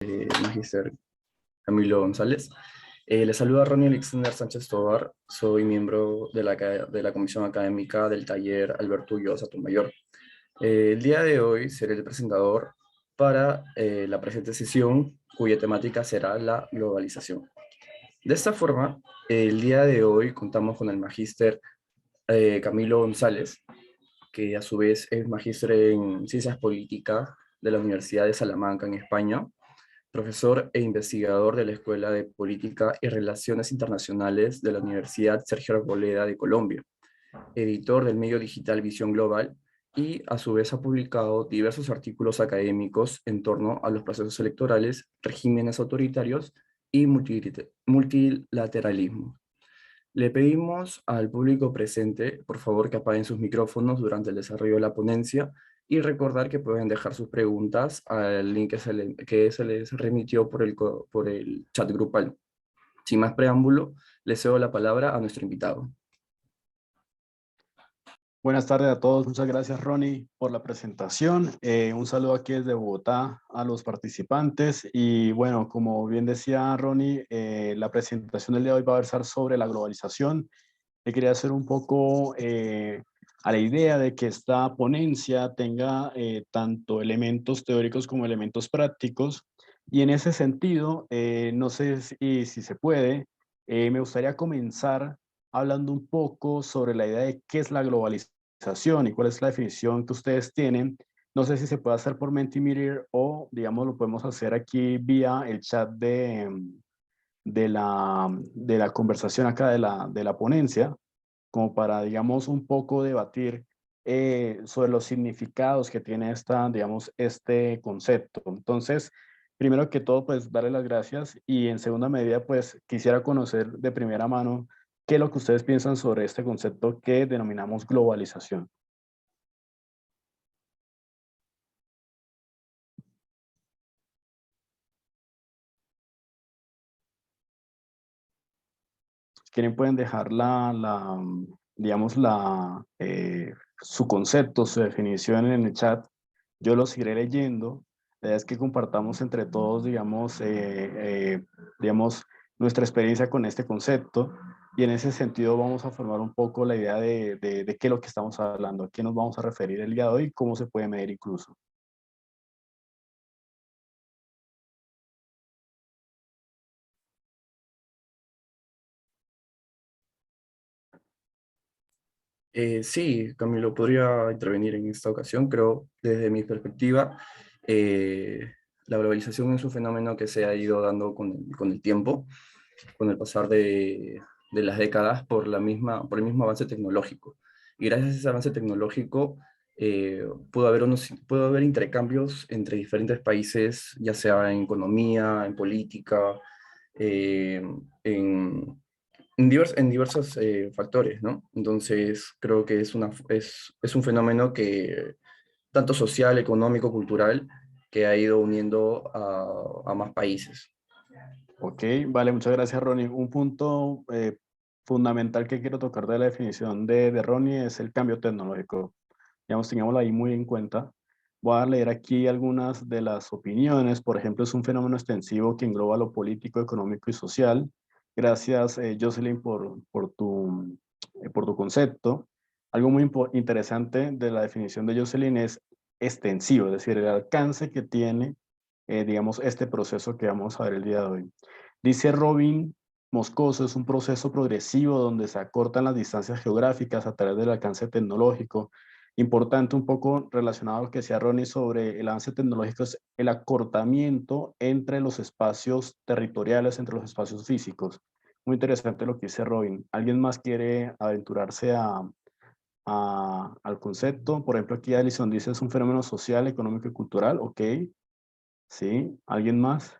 Magíster Camilo González. Le saluda Ronnie Alexander Sánchez Tovar, soy miembro de la Comisión Académica del taller Alberto Ulloa Sotomayor. El día de hoy seré el presentador para la presente sesión, cuya temática será la globalización. De esta forma, el día de hoy contamos con el magíster Camilo González, que a su vez es magíster en Ciencias Políticas de la Universidad de Salamanca en España, profesor e investigador de la Escuela de Política y Relaciones Internacionales de la Universidad Sergio Arboleda de Colombia, editor del medio digital Visión Global y a su vez ha publicado diversos artículos académicos en torno a los procesos electorales, regímenes autoritarios y multilateralismo. Le pedimos al público presente, por favor, que apaguen sus micrófonos durante el desarrollo de la ponencia y recordar que pueden dejar sus preguntas al link que se les remitió por el chat grupal. Sin más preámbulo, le cedo la palabra a nuestro invitado. Buenas tardes a todos, muchas gracias Ronnie por la presentación. Un saludo aquí desde Bogotá a los participantes y bueno, como bien decía Ronnie, la presentación del día de hoy va a versar sobre la globalización. Le quería hacer un poco a la idea de que esta ponencia tenga tanto elementos teóricos como elementos prácticos y en ese sentido, no sé si se puede, me gustaría comenzar hablando un poco sobre la idea de qué es la globalización y cuál es la definición que ustedes tienen. No sé si se puede hacer por Mentimeter o, digamos, lo podemos hacer aquí vía el chat de la conversación acá de la ponencia, como para, digamos, un poco debatir sobre los significados que tiene digamos, este concepto. Entonces, primero que todo, pues darle las gracias y en segunda medida, pues quisiera conocer de primera mano qué es lo que ustedes piensan sobre este concepto que denominamos globalización. Si quieren pueden dejar digamos, su concepto, su definición en el chat. Yo los iré leyendo. La idea es que compartamos entre todos, digamos, nuestra experiencia con este concepto y en ese sentido vamos a formar un poco la idea de qué es lo que estamos hablando, a qué nos vamos a referir el día de hoy y cómo se puede medir incluso. Sí, Camilo, podría intervenir en esta ocasión. Creo, desde mi perspectiva, eh, la globalización es un fenómeno que se ha ido dando con el tiempo, con el pasar de las décadas por el mismo avance tecnológico. Y gracias a ese avance tecnológico pudo haber intercambios entre diferentes países, ya sea en economía, en política, eh, en, en diversos factores, ¿no? Entonces, creo que es un fenómeno que, tanto social, económico, cultural, que ha ido uniendo a más países. Ok, vale, muchas gracias Ronnie. Un punto fundamental que quiero tocar de la definición de Ronnie es el cambio tecnológico. Digamos, tengámoslo ahí muy en cuenta. Voy a leer aquí algunas de las opiniones. Por ejemplo, es un fenómeno extensivo que engloba lo político, económico y social. Gracias, Jocelyn, por tu concepto. Algo muy interesante de la definición de Jocelyn es extensivo, es decir, el alcance que tiene, digamos, este proceso que vamos a ver el día de hoy. Dice Robin Moscoso, es un proceso progresivo donde se acortan las distancias geográficas a través del alcance tecnológico. Importante, un poco relacionado a lo que decía Ronnie sobre el avance tecnológico, es el acortamiento entre los espacios territoriales, entre los espacios físicos. Muy interesante lo que dice Robin. ¿Alguien más quiere aventurarse al concepto? Por ejemplo, aquí Alison dice es un fenómeno social, económico y cultural. Ok, sí. ¿Alguien más?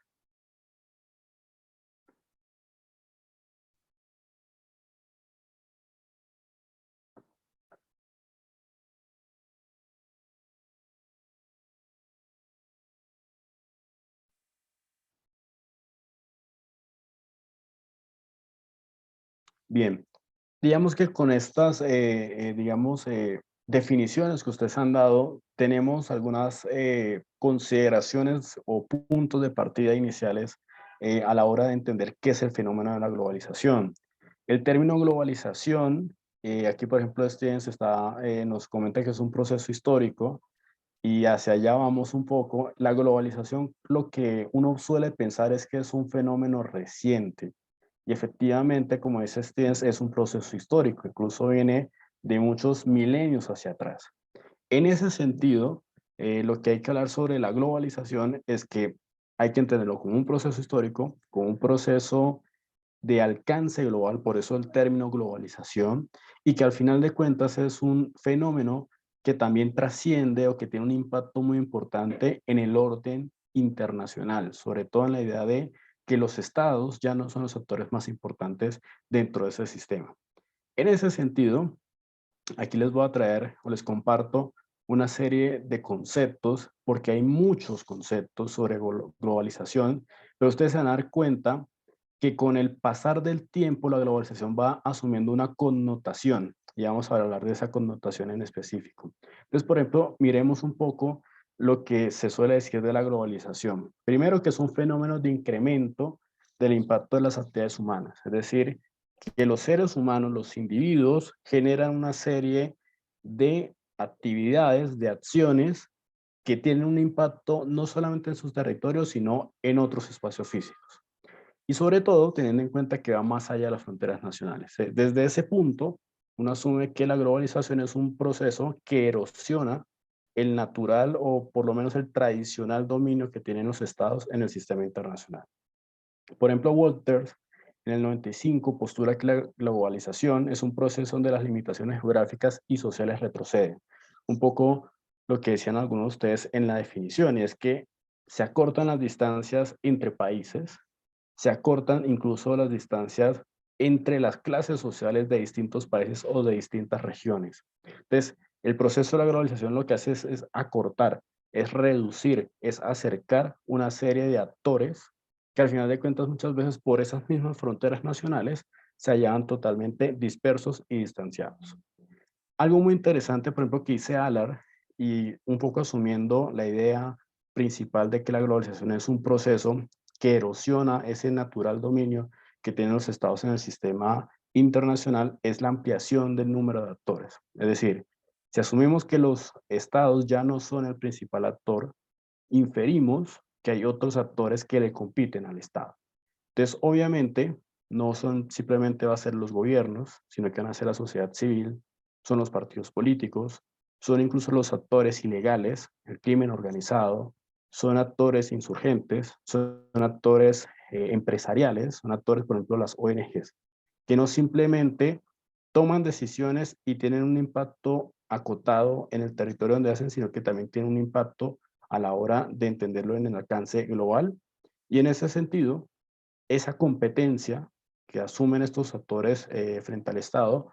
Bien. Digamos que con estas, definiciones que ustedes han dado, tenemos algunas consideraciones o puntos de partida iniciales a la hora de entender qué es el fenómeno de la globalización. El término globalización, aquí por ejemplo Stevens nos comenta que es un proceso histórico y hacia allá vamos un poco. La globalización, lo que uno suele pensar es que es un fenómeno reciente. Y efectivamente, como dice Stevens, es un proceso histórico, incluso viene de muchos milenios hacia atrás. En ese sentido, lo que hay que hablar sobre la globalización es que hay que entenderlo como un proceso histórico, como un proceso de alcance global, por eso el término globalización, y que al final de cuentas es un fenómeno que también trasciende o que tiene un impacto muy importante en el orden internacional, sobre todo en la idea de que los estados ya no son los actores más importantes dentro de ese sistema. En ese sentido, aquí les voy a traer o les comparto una serie de conceptos, porque hay muchos conceptos sobre globalización, pero ustedes se van a dar cuenta que con el pasar del tiempo la globalización va asumiendo una connotación, y vamos a hablar de esa connotación en específico. Entonces, por ejemplo, miremos un poco lo que se suele decir de la globalización. Primero, que es un fenómeno de incremento del impacto de las actividades humanas, es decir, que los seres humanos, los individuos, generan una serie de actividades, de acciones que tienen un impacto no solamente en sus territorios, sino en otros espacios físicos. Y sobre todo, teniendo en cuenta que va más allá de las fronteras nacionales. Desde ese punto, uno asume que la globalización es un proceso que erosiona el natural o por lo menos el tradicional dominio que tienen los estados en el sistema internacional. Por ejemplo, Walters en el 95 postula que la globalización es un proceso donde las limitaciones geográficas y sociales retroceden. Un poco lo que decían algunos de ustedes en la definición, y es que se acortan las distancias entre países, se acortan incluso las distancias entre las clases sociales de distintos países o de distintas regiones. Entonces, el proceso de la globalización lo que hace es acortar, es reducir, es acercar una serie de actores que al final de cuentas muchas veces por esas mismas fronteras nacionales se hallaban totalmente dispersos y distanciados. Algo muy interesante, por ejemplo, que dice Allard, y un poco asumiendo la idea principal de que la globalización es un proceso que erosiona ese natural dominio que tienen los estados en el sistema internacional, es la ampliación del número de actores. Es decir, si asumimos que los estados ya no son el principal actor, inferimos que hay otros actores que le compiten al Estado. Entonces, obviamente, no son simplemente va a ser los gobiernos, sino que van a ser la sociedad civil, son los partidos políticos, son incluso los actores ilegales, el crimen organizado, son actores insurgentes, son actores empresariales, son actores, por ejemplo, las ONGs, que no simplemente toman decisiones y tienen un impacto acotado en el territorio donde hacen, sino que también tienen un impacto a la hora de entenderlo en el alcance global. Y en ese sentido, esa competencia que asumen estos actores frente al Estado,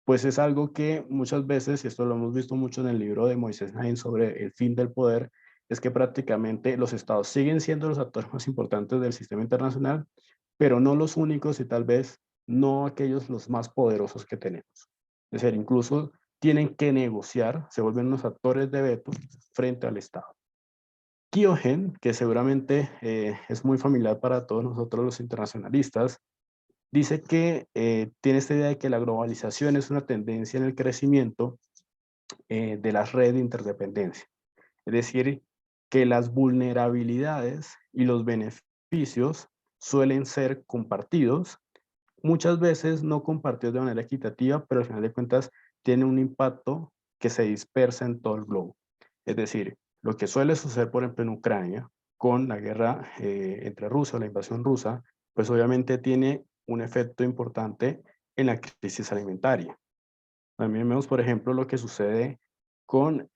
pues es algo que muchas veces, y esto lo hemos visto mucho en el libro de Moisés Naim sobre el fin del poder, es que prácticamente los estados siguen siendo los actores más importantes del sistema internacional, pero no los únicos y tal vez no aquellos los más poderosos que tenemos. Es decir, incluso tienen que negociar, se vuelven unos actores de veto frente al Estado. Kiogen, que seguramente es muy familiar para todos nosotros los internacionalistas, dice que tiene esta idea de que la globalización es una tendencia en el crecimiento de las redes de interdependencia. Es decir, que las vulnerabilidades y los beneficios suelen ser compartidos, muchas veces no compartidos de manera equitativa, pero al final de cuentas tiene un impacto que se dispersa en todo el globo. Es decir, lo que suele suceder, por ejemplo, en Ucrania, con la guerra entre Rusia, la invasión rusa, pues obviamente tiene un efecto importante en la crisis alimentaria. También vemos, por ejemplo, lo que sucede con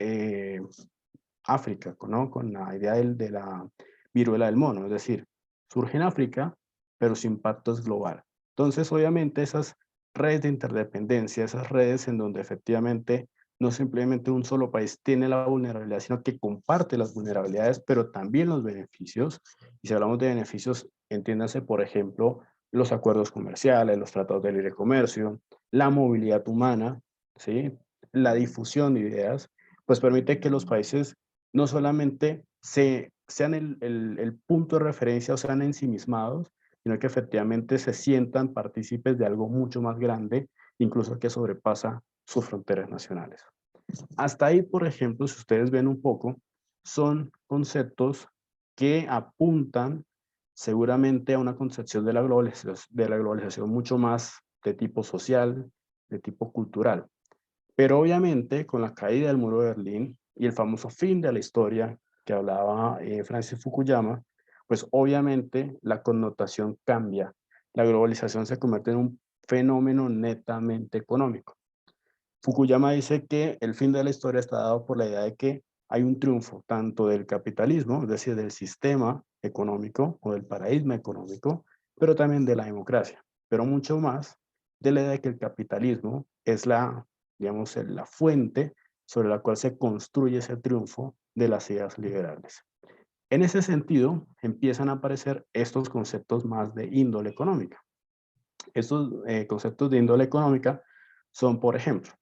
África, ¿no? Con la idea de la viruela del mono, es decir, surge en África, pero su impacto es global. Entonces, obviamente, esas redes de interdependencia, esas redes en donde efectivamente no simplemente un solo país tiene la vulnerabilidad, sino que comparte las vulnerabilidades, pero también los beneficios. Y si hablamos de beneficios, entiéndase, por ejemplo, los acuerdos comerciales, los tratados de libre comercio, la movilidad humana, ¿sí? la difusión de ideas, pues permite que los países no solamente sean el punto de referencia o sean ensimismados, sino que efectivamente se sientan partícipes de algo mucho más grande, incluso que sobrepasa sus fronteras nacionales. Hasta ahí, por ejemplo, si ustedes ven un poco, son conceptos que apuntan seguramente a una concepción de la globalización mucho más de tipo social, de tipo cultural. Pero obviamente con la caída del muro de Berlín y el famoso fin de la historia que hablaba Francis Fukuyama, pues obviamente la connotación cambia. La globalización se convierte en un fenómeno netamente económico. Fukuyama dice que el fin de la historia está dado por la idea de que hay un triunfo tanto del capitalismo, es decir, del sistema económico o del paradigma económico, pero también de la democracia, pero mucho más de la idea de que el capitalismo es digamos, la fuente sobre la cual se construye ese triunfo de las ideas liberales. En ese sentido, empiezan a aparecer estos conceptos más de índole económica. Estos conceptos de índole económica son, por ejemplo,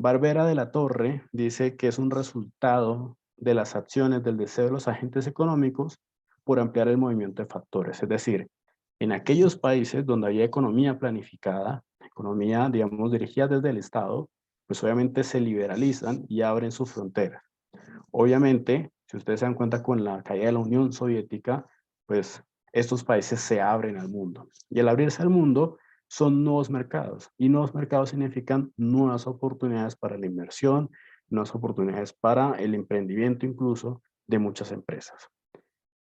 Barbera de la Torre dice que es un resultado de las acciones del deseo de los agentes económicos por ampliar el movimiento de factores. Es decir, en aquellos países donde había economía planificada, economía, digamos, dirigida desde el Estado, pues obviamente se liberalizan y abren sus fronteras. Obviamente, si ustedes se dan cuenta con la caída de la Unión Soviética, pues estos países se abren al mundo. Y al abrirse al mundo son nuevos mercados. Y nuevos mercados significan nuevas oportunidades para la inversión, nuevas oportunidades para el emprendimiento incluso de muchas empresas.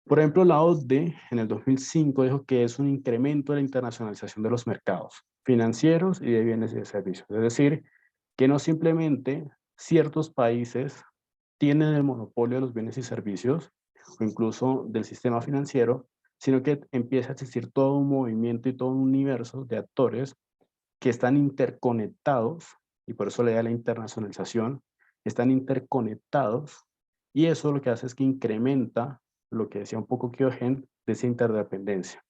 Por ejemplo, la OCDE en el 2005 dijo que es un incremento de la internacionalización de los mercados financieros y de bienes y de servicios. Es decir, que no simplemente ciertos países tienen el monopolio de los bienes y servicios o incluso del sistema financiero, sino que empieza a existir todo un movimiento y todo un universo de actores que están interconectados, y por eso le da la internacionalización, están interconectados, y eso lo que hace es que incrementa lo que decía un poco Kyogen de esa interdependencia.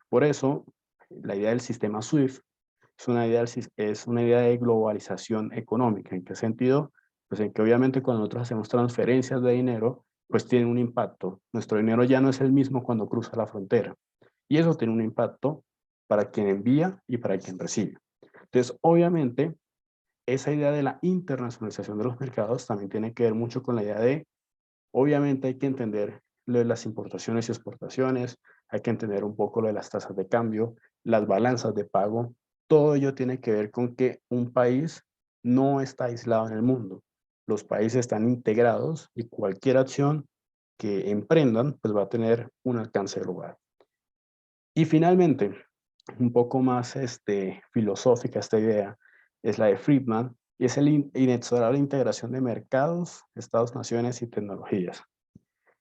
Por eso, la idea del sistema SWIFT es una idea de globalización económica. ¿En qué sentido? Pues en que obviamente cuando nosotros hacemos transferencias de dinero, pues tiene un impacto. Nuestro dinero ya no es el mismo cuando cruza la frontera. Y eso tiene un impacto para quien envía y para quien recibe. Entonces, obviamente, esa idea de la internacionalización de los mercados también tiene que ver mucho con la idea de, obviamente hay que entender lo de las importaciones y exportaciones, hay que entender un poco lo de las tasas de cambio, las balanzas de pago, todo ello tiene que ver con que un país no está aislado en el mundo. Los países están integrados y cualquier acción que emprendan pues va a tener un alcance global. Y finalmente, un poco más filosófica esta idea, es la de Friedman, y es el inexorable integración de mercados, estados, naciones y tecnologías.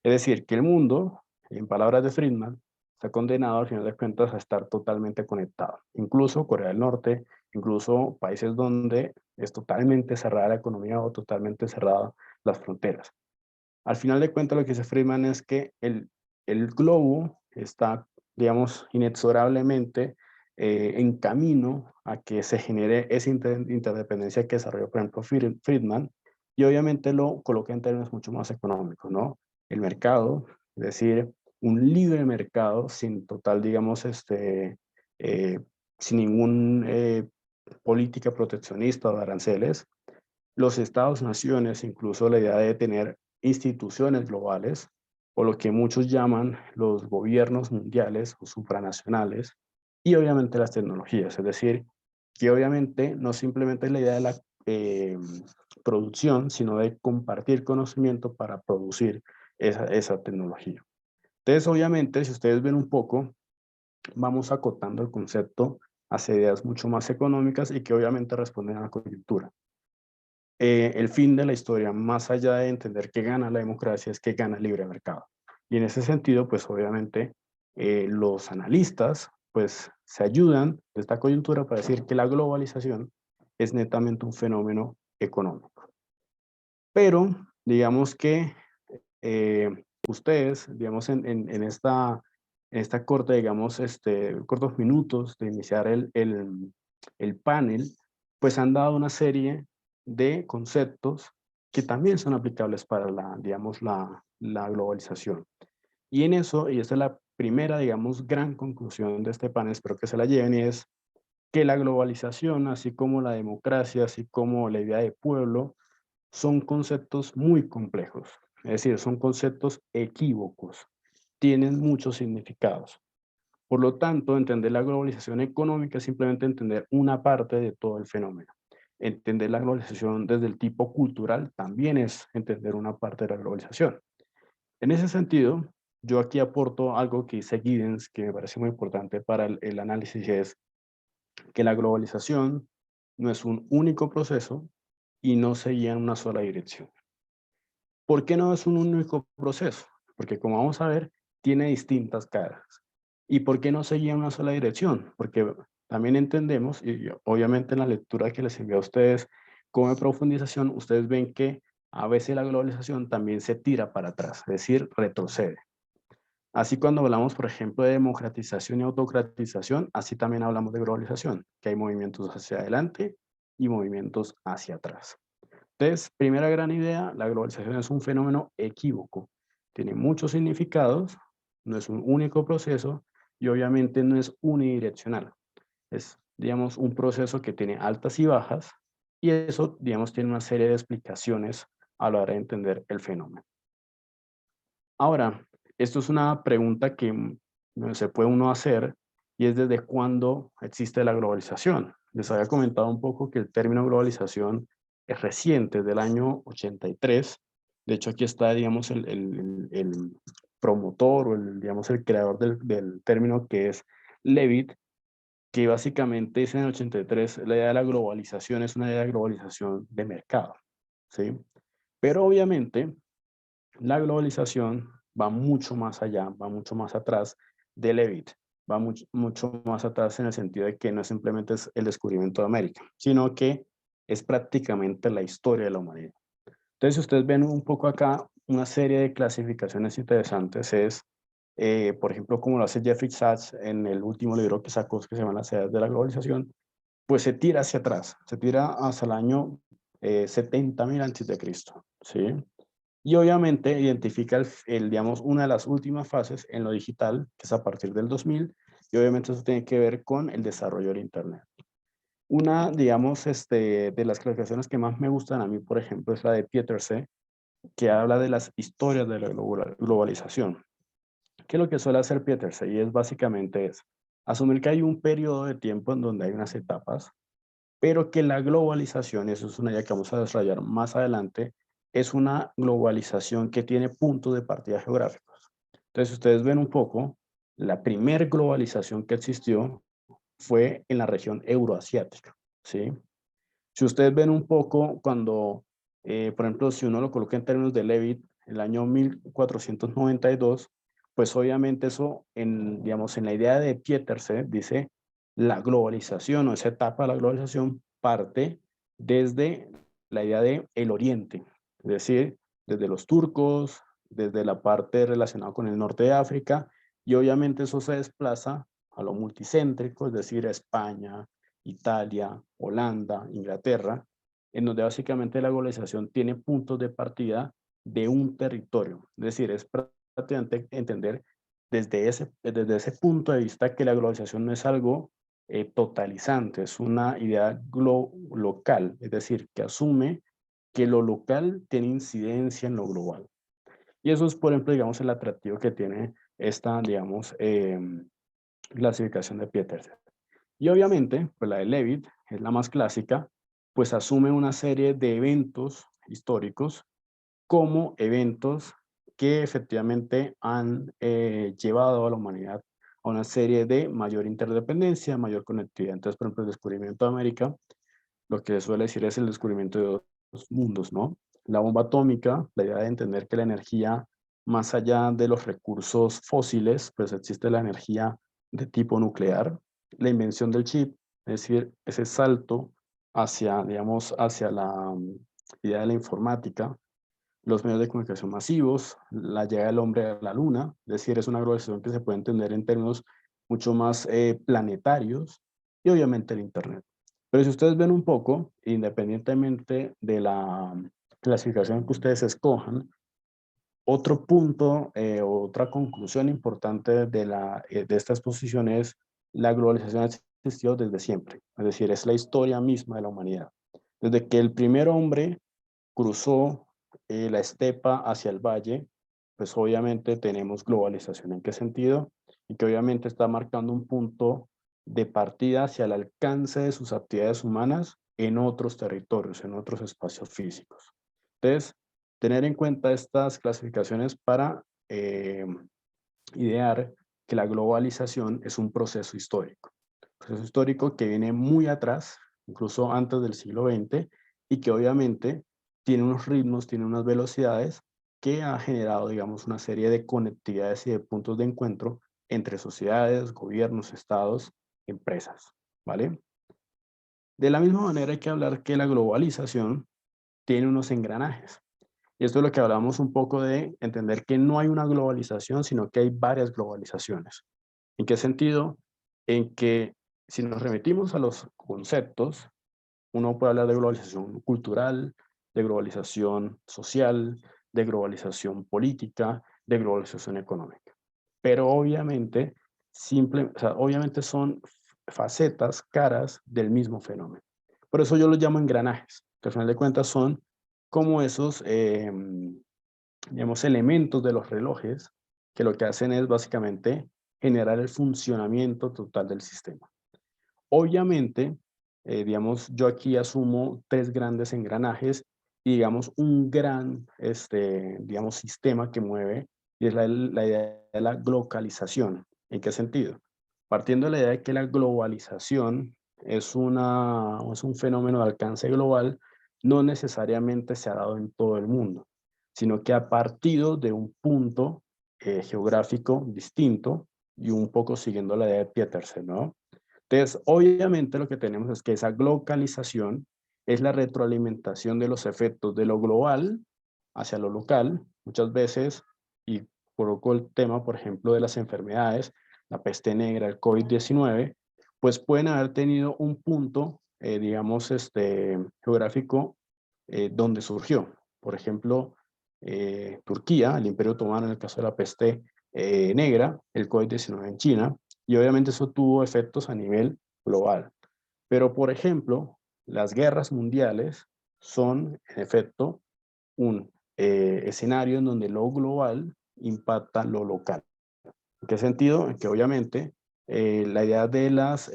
Es decir, que el mundo, en palabras de Friedman, está condenado al final de cuentas a estar totalmente conectado. Incluso Corea del Norte, incluso países donde es totalmente cerrada la economía o totalmente cerrada las fronteras. Al final de cuentas, lo que dice Friedman es que el globo está, digamos, inexorablemente en camino a que se genere esa interdependencia que desarrolló, por ejemplo, Friedman, y obviamente lo coloca en términos mucho más económicos, ¿no? El mercado, es decir, un libre mercado sin total, digamos, eh, sin ningún política proteccionista o de aranceles, los estados-naciones, incluso la idea de tener instituciones globales, o lo que muchos llaman los gobiernos mundiales o supranacionales, y obviamente las tecnologías, es decir, que obviamente no simplemente es la idea de la eh, producción, sino de compartir conocimiento para producir esa tecnología. Entonces, obviamente, si ustedes ven un poco, vamos acotando el concepto hacia ideas mucho más económicas y que obviamente responden a la coyuntura. El fin de la historia, más allá de entender que gana la democracia, es que gana el libre mercado. Y en ese sentido, pues obviamente los analistas pues se ayudan de esta coyuntura para decir que la globalización es netamente un fenómeno económico. Pero digamos que ustedes, digamos, en esta corta, digamos, cortos minutos de iniciar el panel, pues han dado una serie de conceptos que también son aplicables para digamos, la globalización. Y en eso, y esta es la primera, digamos, gran conclusión de este panel, espero que se la lleven, y es que la globalización, así como la democracia, así como la idea de pueblo, son conceptos muy complejos. Es decir, son conceptos equívocos, tienen muchos significados. Por lo tanto, entender la globalización económica es simplemente entender una parte de todo el fenómeno. Entender la globalización desde el tipo cultural también es entender una parte de la globalización. En ese sentido, yo aquí aporto algo que dice Giddens, que me parece muy importante para el análisis, y es que la globalización no es un único proceso y no se guía en una sola dirección. ¿Por qué no es un único proceso? Porque como vamos a ver, tiene distintas caras. ¿Y por qué no se guía en una sola dirección? Porque también entendemos, y obviamente en la lectura que les envío a ustedes como profundización, ustedes ven que a veces la globalización también se tira para atrás, es decir, retrocede. Así cuando hablamos, por ejemplo, de democratización y autocratización, así también hablamos de globalización, que hay movimientos hacia adelante y movimientos hacia atrás. Entonces, primera gran idea, la globalización es un fenómeno equívoco. Tiene muchos significados, no es un único proceso y obviamente no es unidireccional. Es, digamos, un proceso que tiene altas y bajas y eso, digamos, tiene una serie de explicaciones a la hora de entender el fenómeno. Ahora, esto es una pregunta que se puede uno hacer y es desde cuándo existe la globalización. Les había comentado un poco que el término globalización es reciente, del año 83. De hecho, aquí está, digamos, el promotor o digamos, el creador del término, que es Levitt, que básicamente dice en el 83, la idea de la globalización es una idea de globalización de mercado, ¿sí? Pero obviamente la globalización va mucho más allá, va mucho más atrás de Levitt, va mucho más atrás en el sentido de que no simplemente es el descubrimiento de América, sino que es prácticamente la historia de la humanidad. Entonces, si ustedes ven un poco acá, una serie de clasificaciones interesantes es, por ejemplo, como lo hace Jeffrey Sachs en el último libro que sacó, que se llama Las edades de la globalización, pues se tira hacia atrás, se tira hasta el año 70.000 antes de Cristo, ¿sí? Y obviamente identifica digamos, una de las últimas fases en lo digital, que es a partir del 2000, y obviamente eso tiene que ver con el desarrollo del Internet. Una, digamos, de las clasificaciones que más me gustan a mí, por ejemplo, es la de Petersen, que habla de las historias de la globalización. ¿Qué es lo que suele hacer Petersen? Y es básicamente asumir que hay un periodo de tiempo en donde hay unas etapas, pero que la globalización, eso es una idea que vamos a desarrollar más adelante, es una globalización que tiene puntos de partida geográficos. Entonces, ustedes ven un poco, la primer globalización que existió fue en la región euroasiática, ¿sí? Si ustedes ven un poco cuando, por ejemplo, si uno lo coloca en términos de Levitt, el año 1492, pues obviamente eso, digamos, en la idea de Petersen, dice la globalización o esa etapa de la globalización parte desde la idea de el Oriente, es decir, desde los turcos, desde la parte relacionada con el norte de África, y obviamente eso se desplaza a lo multicéntrico, es decir, a España, Italia, Holanda, Inglaterra, en donde básicamente la globalización tiene puntos de partida de un territorio. Es decir, es prácticamente entender desde ese punto de vista que la globalización no es algo totalizante, es una idea local, es decir, que asume que lo local tiene incidencia en lo global. Y eso es, por ejemplo, digamos, el atractivo que tiene esta, digamos, clasificación de Petersen. Y obviamente, pues la de Levitt es la más clásica, pues asume una serie de eventos históricos como eventos que efectivamente han llevado a la humanidad a una serie de mayor interdependencia, mayor conectividad. Entonces, por ejemplo, el descubrimiento de América, lo que suele decir es el descubrimiento de dos mundos, ¿no? La bomba atómica, la idea de entender que la energía, más allá de los recursos fósiles, pues existe la energía de tipo nuclear, la invención del chip, es decir, ese salto hacia, digamos, hacia la idea de la informática, los medios de comunicación masivos, la llegada del hombre a la luna, es decir, es una globalización que se puede entender en términos mucho más planetarios, y obviamente el Internet. Pero si ustedes ven un poco, independientemente de la clasificación que ustedes escojan, otro punto, otra conclusión importante de esta exposición es la globalización ha existido desde siempre, es decir, es la historia misma de la humanidad. Desde que el primer hombre cruzó la estepa hacia el valle, pues obviamente tenemos globalización. ¿En qué sentido? Y que obviamente está marcando un punto de partida hacia el alcance de sus actividades humanas en otros territorios, en otros espacios físicos. Entonces, tener en cuenta estas clasificaciones para idear que la globalización es un proceso histórico que viene muy atrás, incluso antes del siglo XX, y que obviamente tiene unos ritmos, tiene unas velocidades que ha generado, digamos, una serie de conectividades y de puntos de encuentro entre sociedades, gobiernos, estados, empresas, ¿vale? De la misma manera hay que hablar que la globalización tiene unos engranajes. Y esto es lo que hablamos un poco de entender que no hay una globalización, sino que hay varias globalizaciones. ¿En qué sentido? En que si nos remitimos a los conceptos, uno puede hablar de globalización cultural, de globalización social, de globalización política, de globalización económica. Pero obviamente, obviamente son facetas, caras del mismo fenómeno. Por eso yo los llamo engranajes, que al final de cuentas son como esos, digamos, elementos de los relojes que lo que hacen es básicamente generar el funcionamiento total del sistema. Obviamente, digamos, yo aquí asumo tres grandes engranajes y digamos un gran, digamos, sistema que mueve y es la idea de la globalización. ¿En qué sentido? Partiendo de la idea de que la globalización es un fenómeno de alcance global, no necesariamente se ha dado en todo el mundo, sino que ha partido de un punto geográfico distinto y un poco siguiendo la idea de Petersen, ¿no? Entonces, obviamente lo que tenemos es que esa globalización es la retroalimentación de los efectos de lo global hacia lo local, muchas veces, y coloco el tema, por ejemplo, de las enfermedades, la peste negra, el COVID-19, pues pueden haber tenido un punto, digamos, geográfico donde surgió. Por ejemplo, Turquía, el Imperio Otomano en el caso de la peste negra, el COVID-19 en China, y obviamente eso tuvo efectos a nivel global. Pero, por ejemplo, las guerras mundiales son, en efecto, un escenario en donde lo global impacta lo local. ¿En qué sentido? En que obviamente la idea de las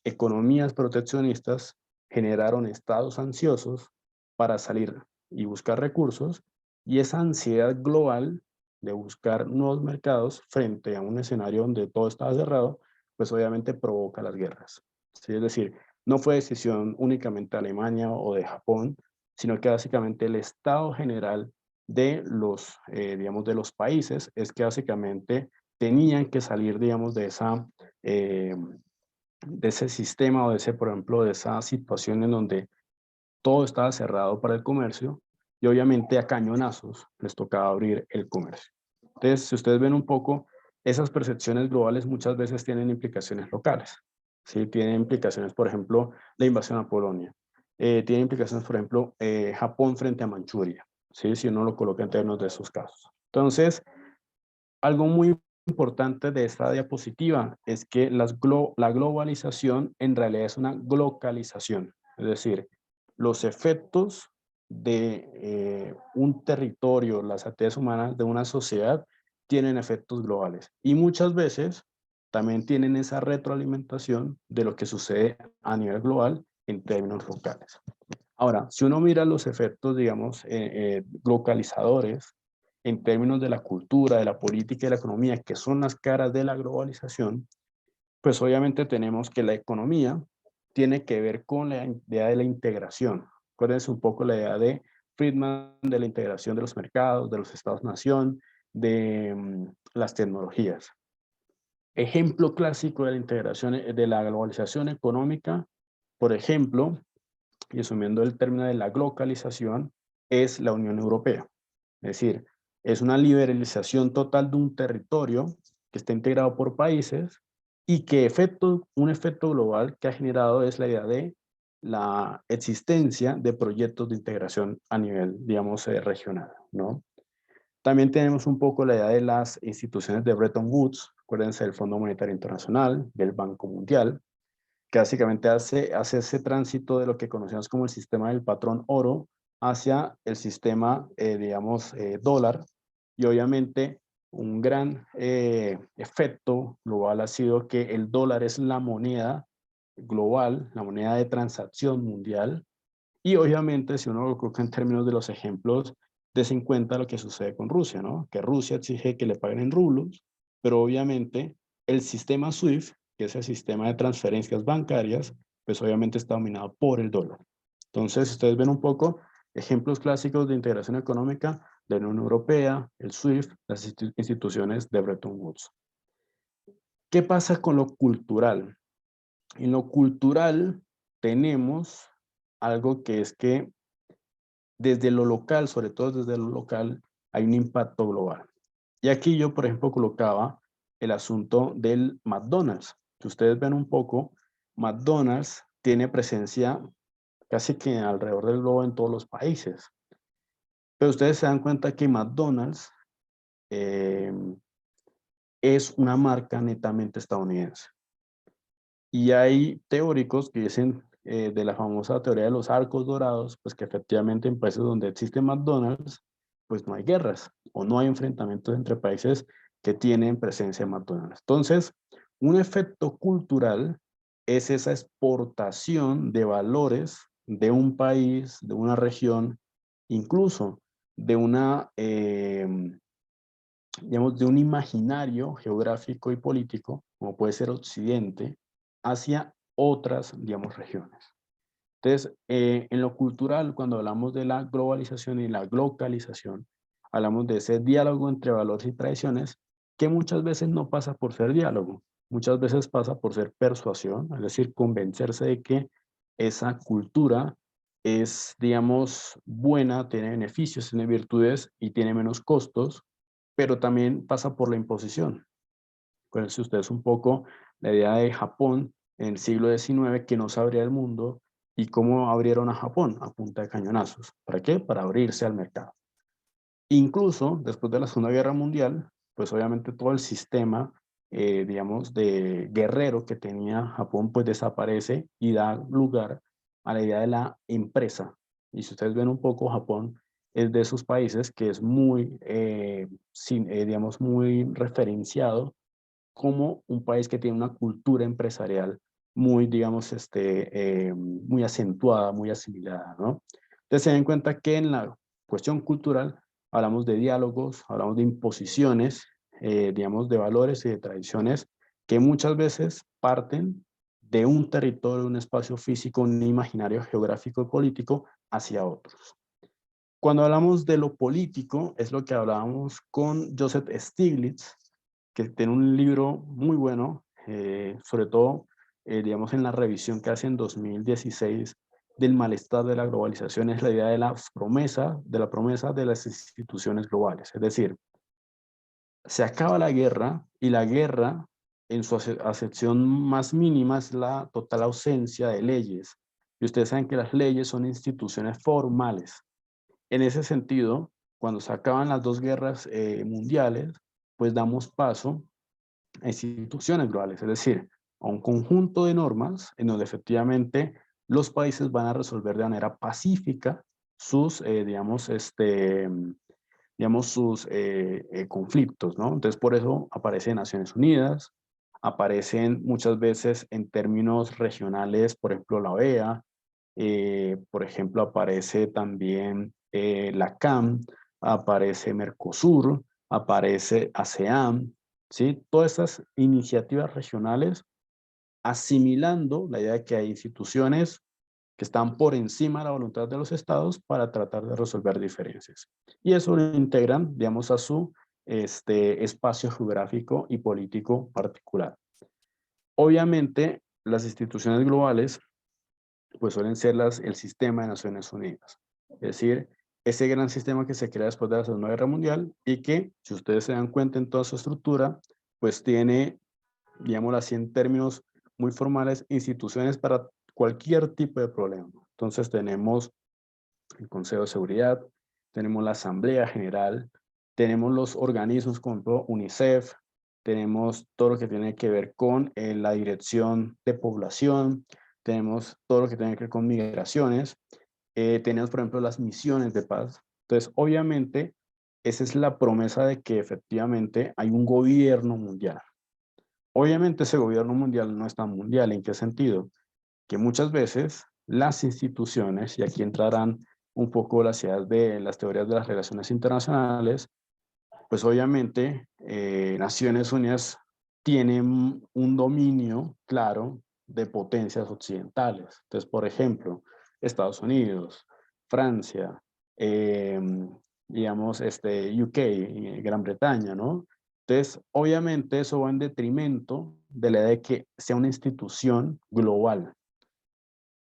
economías proteccionistas generaron estados ansiosos para salir y buscar recursos, y esa ansiedad global de buscar nuevos mercados frente a un escenario donde todo estaba cerrado, pues obviamente provoca las guerras. ¿Sí? Es decir, no fue decisión únicamente de Alemania o de Japón, sino que básicamente el estado general de los, digamos, de los países es que básicamente tenían que salir, digamos, de ese sistema o de ese, por ejemplo, de esa situación en donde todo estaba cerrado para el comercio y obviamente a cañonazos les tocaba abrir el comercio. Entonces, si ustedes ven un poco, esas percepciones globales muchas veces tienen implicaciones locales. ¿Sí? Tienen implicaciones, por ejemplo, la invasión a Polonia. Tiene implicaciones, por ejemplo, Japón frente a Manchuria, ¿sí? Si uno lo coloca en términos de esos casos. Entonces, algo muy importante de esta diapositiva es que la globalización en realidad es una glocalización, es decir, los efectos de un territorio, las actividades humanas de una sociedad tienen efectos globales y muchas veces también tienen esa retroalimentación de lo que sucede a nivel global en términos locales. Ahora, si uno mira los efectos, digamos, localizadores en términos de la cultura, de la política y de la economía, que son las caras de la globalización, pues obviamente tenemos que la economía tiene que ver con la idea de la integración. Acuérdense un poco la idea de Friedman, de la integración de los mercados, de los estados-nación, de las tecnologías. Ejemplo clásico de la integración, de la globalización económica, por ejemplo, y asumiendo el término de la globalización, es la Unión Europea. Es decir, es una liberalización total de un territorio que está integrado por países y que un efecto global que ha generado es la idea de la existencia de proyectos de integración a nivel, digamos, regional, ¿no? También tenemos un poco la idea de las instituciones de Bretton Woods, acuérdense del Fondo Monetario Internacional, del Banco Mundial, que básicamente hace ese tránsito de lo que conocemos como el sistema del patrón oro hacia el sistema, digamos, dólar. Y obviamente un gran efecto global ha sido que el dólar es la moneda global, la moneda de transacción mundial. Y obviamente, si uno lo coloca en términos de los ejemplos, des en cuenta lo que sucede con Rusia, ¿no? Que Rusia exige que le paguen en rublos, pero obviamente el sistema SWIFT, que es el sistema de transferencias bancarias, pues obviamente está dominado por el dólar. Entonces, ustedes ven un poco ejemplos clásicos de integración económica, la Unión Europea, el SWIFT, las instituciones de Bretton Woods. ¿Qué pasa con lo cultural? En lo cultural tenemos algo que es que desde lo local, sobre todo desde lo local, hay un impacto global. Y aquí yo, por ejemplo, colocaba el asunto del McDonald's. Si ustedes ven un poco, McDonald's tiene presencia casi que alrededor del globo en todos los países. Pero ustedes se dan cuenta que McDonald's eh, es una marca netamente estadounidense. Y hay teóricos que dicen de la famosa teoría de los arcos dorados, pues que efectivamente en países donde existe McDonald's, pues no hay guerras o no hay enfrentamientos entre países que tienen presencia en McDonald's. Entonces, un efecto cultural es esa exportación de valores de un país, de una región, incluso de una, digamos, de un imaginario geográfico y político, como puede ser Occidente, hacia otras, digamos, regiones. Entonces, en lo cultural, cuando hablamos de la globalización y la localización, hablamos de ese diálogo entre valores y tradiciones que muchas veces no pasa por ser diálogo, muchas veces pasa por ser persuasión, es decir, convencerse de que esa cultura es, digamos, buena, tiene beneficios, tiene virtudes y tiene menos costos, pero también pasa por la imposición. Acuérdense ustedes un poco la idea de Japón en el siglo XIX, que no se abría el mundo, y cómo abrieron a Japón a punta de cañonazos. ¿Para qué? Para abrirse al mercado. Incluso después de la Segunda Guerra Mundial, pues obviamente todo el sistema, digamos, de guerrero que tenía Japón, pues desaparece y da lugar a la idea de la empresa. Y si ustedes ven un poco, Japón es de esos países que es muy, digamos, muy referenciado como un país que tiene una cultura empresarial muy, digamos, muy acentuada, muy asimilada, ¿no? Entonces se den cuenta que en la cuestión cultural hablamos de diálogos, hablamos de imposiciones, digamos, de valores y de tradiciones que muchas veces parten de un territorio, un espacio físico, un imaginario geográfico y político hacia otros. Cuando hablamos de lo político, es lo que hablábamos con Joseph Stiglitz, que tiene un libro muy bueno, sobre todo, digamos, en la revisión que hace en 2016 del malestar de la globalización, es la idea de la promesa de las instituciones globales. Es decir, se acaba la guerra y la guerra, en su acepción más mínima, es la total ausencia de leyes. Y ustedes saben que las leyes son instituciones formales. En ese sentido, cuando se acaban las dos guerras mundiales, pues damos paso a instituciones globales, es decir, a un conjunto de normas en donde efectivamente los países van a resolver de manera pacífica sus, digamos, sus conflictos, ¿no? Entonces, por eso aparecen Naciones Unidas, aparecen muchas veces en términos regionales, por ejemplo, la OEA, por ejemplo, aparece también la CAM, aparece Mercosur, aparece ASEAN, ¿sí? Todas estas iniciativas regionales asimilando la idea de que hay instituciones que están por encima de la voluntad de los estados para tratar de resolver diferencias. Y eso lo integran, digamos, a su espacio geográfico y político particular. Obviamente, las instituciones globales pues suelen ser el sistema de Naciones Unidas. Es decir, ese gran sistema que se crea después de la Segunda Guerra Mundial y que, si ustedes se dan cuenta en toda su estructura, pues tiene, digámoslo así en términos muy formales, instituciones para cualquier tipo de problema. Entonces tenemos el Consejo de Seguridad, tenemos la Asamblea General, tenemos los organismos como UNICEF, tenemos todo lo que tiene que ver con la Dirección de Población, tenemos todo lo que tiene que ver con migraciones, tenemos, por ejemplo, las misiones de paz. Entonces, obviamente, esa es la promesa de que efectivamente hay un gobierno mundial. Obviamente, ese gobierno mundial no es tan mundial. ¿En qué sentido? Que muchas veces las instituciones, y aquí entrarán un poco las ideas de las teorías de las relaciones internacionales, pues obviamente Naciones Unidas tienen un dominio claro de potencias occidentales. Entonces, por ejemplo, Estados Unidos, Francia, eh, digamos, UK, Gran Bretaña, ¿no? Entonces, obviamente eso va en detrimento de la idea de que sea una institución global.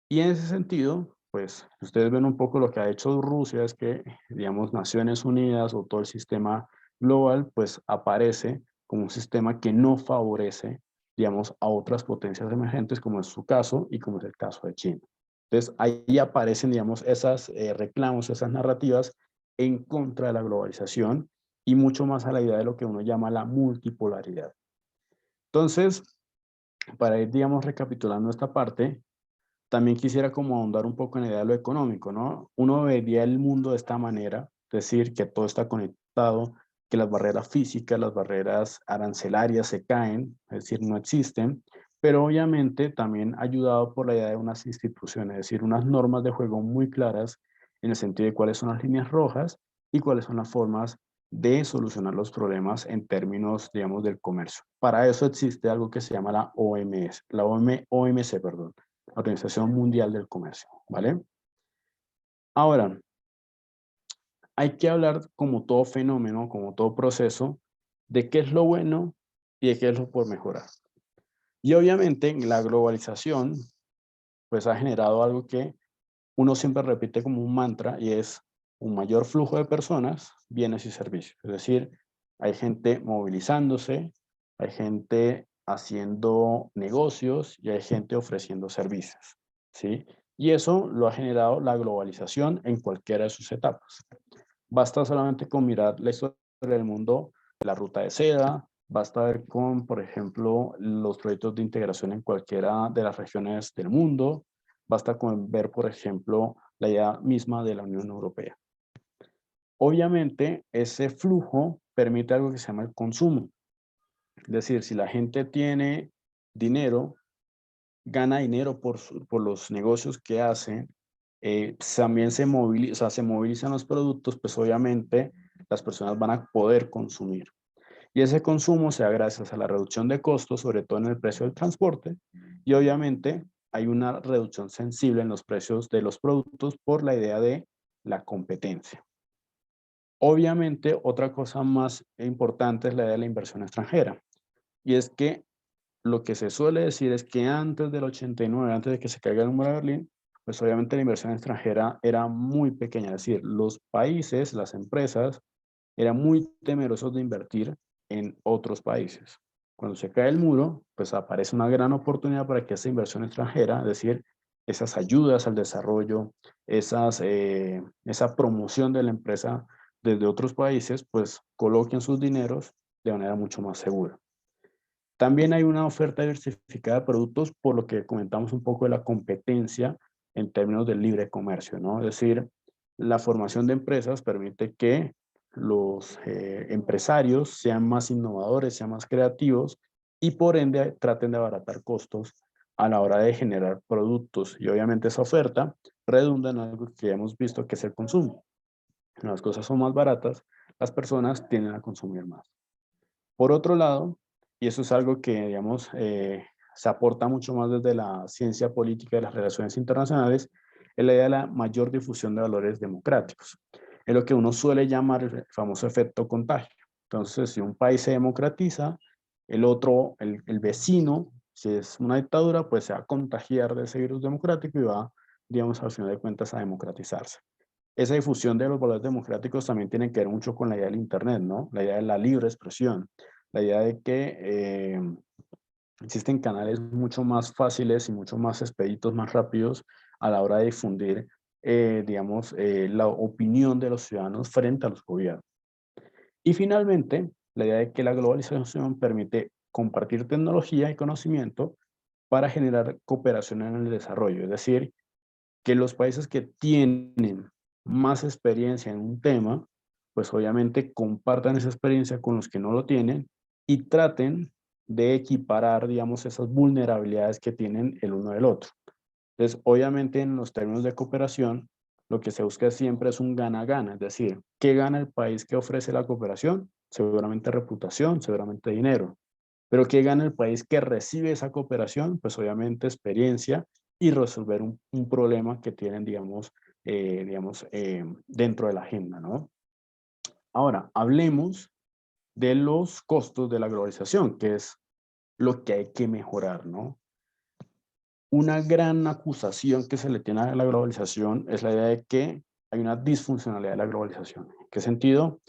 Y en ese sentido, pues, ustedes ven un poco lo que ha hecho Rusia, es que, digamos, Naciones Unidas o todo el sistema global, pues, aparece como un sistema que no favorece, digamos, a otras potencias emergentes, como es su caso y como es el caso de China. Entonces, ahí aparecen, digamos, esas reclamos, esas narrativas en contra de la globalización y mucho más a la idea de lo que uno llama la multipolaridad. Entonces, para ir, digamos, recapitulando esta parte, también quisiera como ahondar un poco en la idea de lo económico, ¿no? Uno vería el mundo de esta manera, es decir, que todo está conectado, que las barreras físicas, las barreras arancelarias se caen, es decir, no existen, pero obviamente también ayudado por la idea de unas instituciones, es decir, unas normas de juego muy claras en el sentido de cuáles son las líneas rojas y cuáles son las formas de solucionar los problemas en términos, digamos, del comercio. Para eso existe algo que se llama la OMS, la OMC, perdón, la Organización Mundial del Comercio, ¿vale? Ahora, hay que hablar como todo fenómeno, como todo proceso, de qué es lo bueno y de qué es lo por mejorar. Y obviamente la globalización, pues ha generado algo que uno siempre repite como un mantra y es un mayor flujo de personas, bienes y servicios. Es decir, hay gente movilizándose, hay gente haciendo negocios y hay gente ofreciendo servicios, ¿sí? Y eso lo ha generado la globalización en cualquiera de sus etapas. Basta solamente con mirar la historia del mundo, la ruta de seda, basta ver con, por ejemplo, los proyectos de integración en cualquiera de las regiones del mundo, basta con ver, por ejemplo, la idea misma de la Unión Europea. Obviamente, ese flujo permite algo que se llama el consumo. Es decir, si la gente tiene dinero, gana dinero por los negocios que hace, también se movilizan los productos, pues obviamente las personas van a poder consumir. Y ese consumo se da gracias a la reducción de costos, sobre todo en el precio del transporte, y obviamente hay una reducción sensible en los precios de los productos por la idea de la competencia. Obviamente, otra cosa más importante es la idea de la inversión extranjera, y es que lo que se suele decir es que antes del 89, antes de que se caiga el muro de Berlín, pues obviamente la inversión extranjera era muy pequeña, es decir, los países, las empresas, eran muy temerosos de invertir en otros países. Cuando se cae el muro, pues aparece una gran oportunidad para que esa inversión extranjera, es decir, esas ayudas al desarrollo, esa promoción de la empresa desde otros países, pues coloquen sus dineros de manera mucho más segura. También hay una oferta diversificada de productos, por lo que comentamos un poco de la competencia en términos del libre comercio, ¿no? Es decir, la formación de empresas permite que los empresarios sean más innovadores, sean más creativos y por ende traten de abaratar costos a la hora de generar productos. Y obviamente esa oferta redunda en algo que hemos visto que es el consumo. Las cosas son más baratas, las personas tienden a consumir más. Por otro lado, y eso es algo que, digamos, se aporta mucho más desde la ciencia política de las relaciones internacionales, es la idea de la mayor difusión de valores democráticos. Es lo que uno suele llamar el famoso efecto contagio. Entonces, si un país se democratiza, el otro, el vecino, si es una dictadura, pues se va a contagiar de ese virus democrático y va, digamos, al final de cuentas a democratizarse. Esa difusión de los valores democráticos también tiene que ver mucho con la idea del Internet, ¿no? La idea de la libre expresión, la idea de que existen canales mucho más fáciles y mucho más expeditos, más rápidos a la hora de difundir, digamos, la opinión de los ciudadanos frente a los gobiernos. Y finalmente, la idea de que la globalización permite compartir tecnología y conocimiento para generar cooperación en el desarrollo, es decir, que los países que tienen más experiencia en un tema, pues obviamente compartan esa experiencia con los que no lo tienen y traten de equiparar, digamos, esas vulnerabilidades que tienen el uno del otro. Entonces, obviamente en los términos de cooperación, lo que se busca siempre es un gana-gana, es decir, ¿qué gana el país que ofrece la cooperación? Seguramente reputación, seguramente dinero. Pero ¿qué gana el país que recibe esa cooperación? Pues obviamente experiencia y resolver un problema que tienen, dentro de la agenda, ¿no? Ahora, hablemos de los costos de la globalización, que es lo que hay que mejorar, ¿no? Una gran acusación que se le tiene a la globalización es la idea de que hay una disfuncionalidad de la globalización. ¿En qué sentido?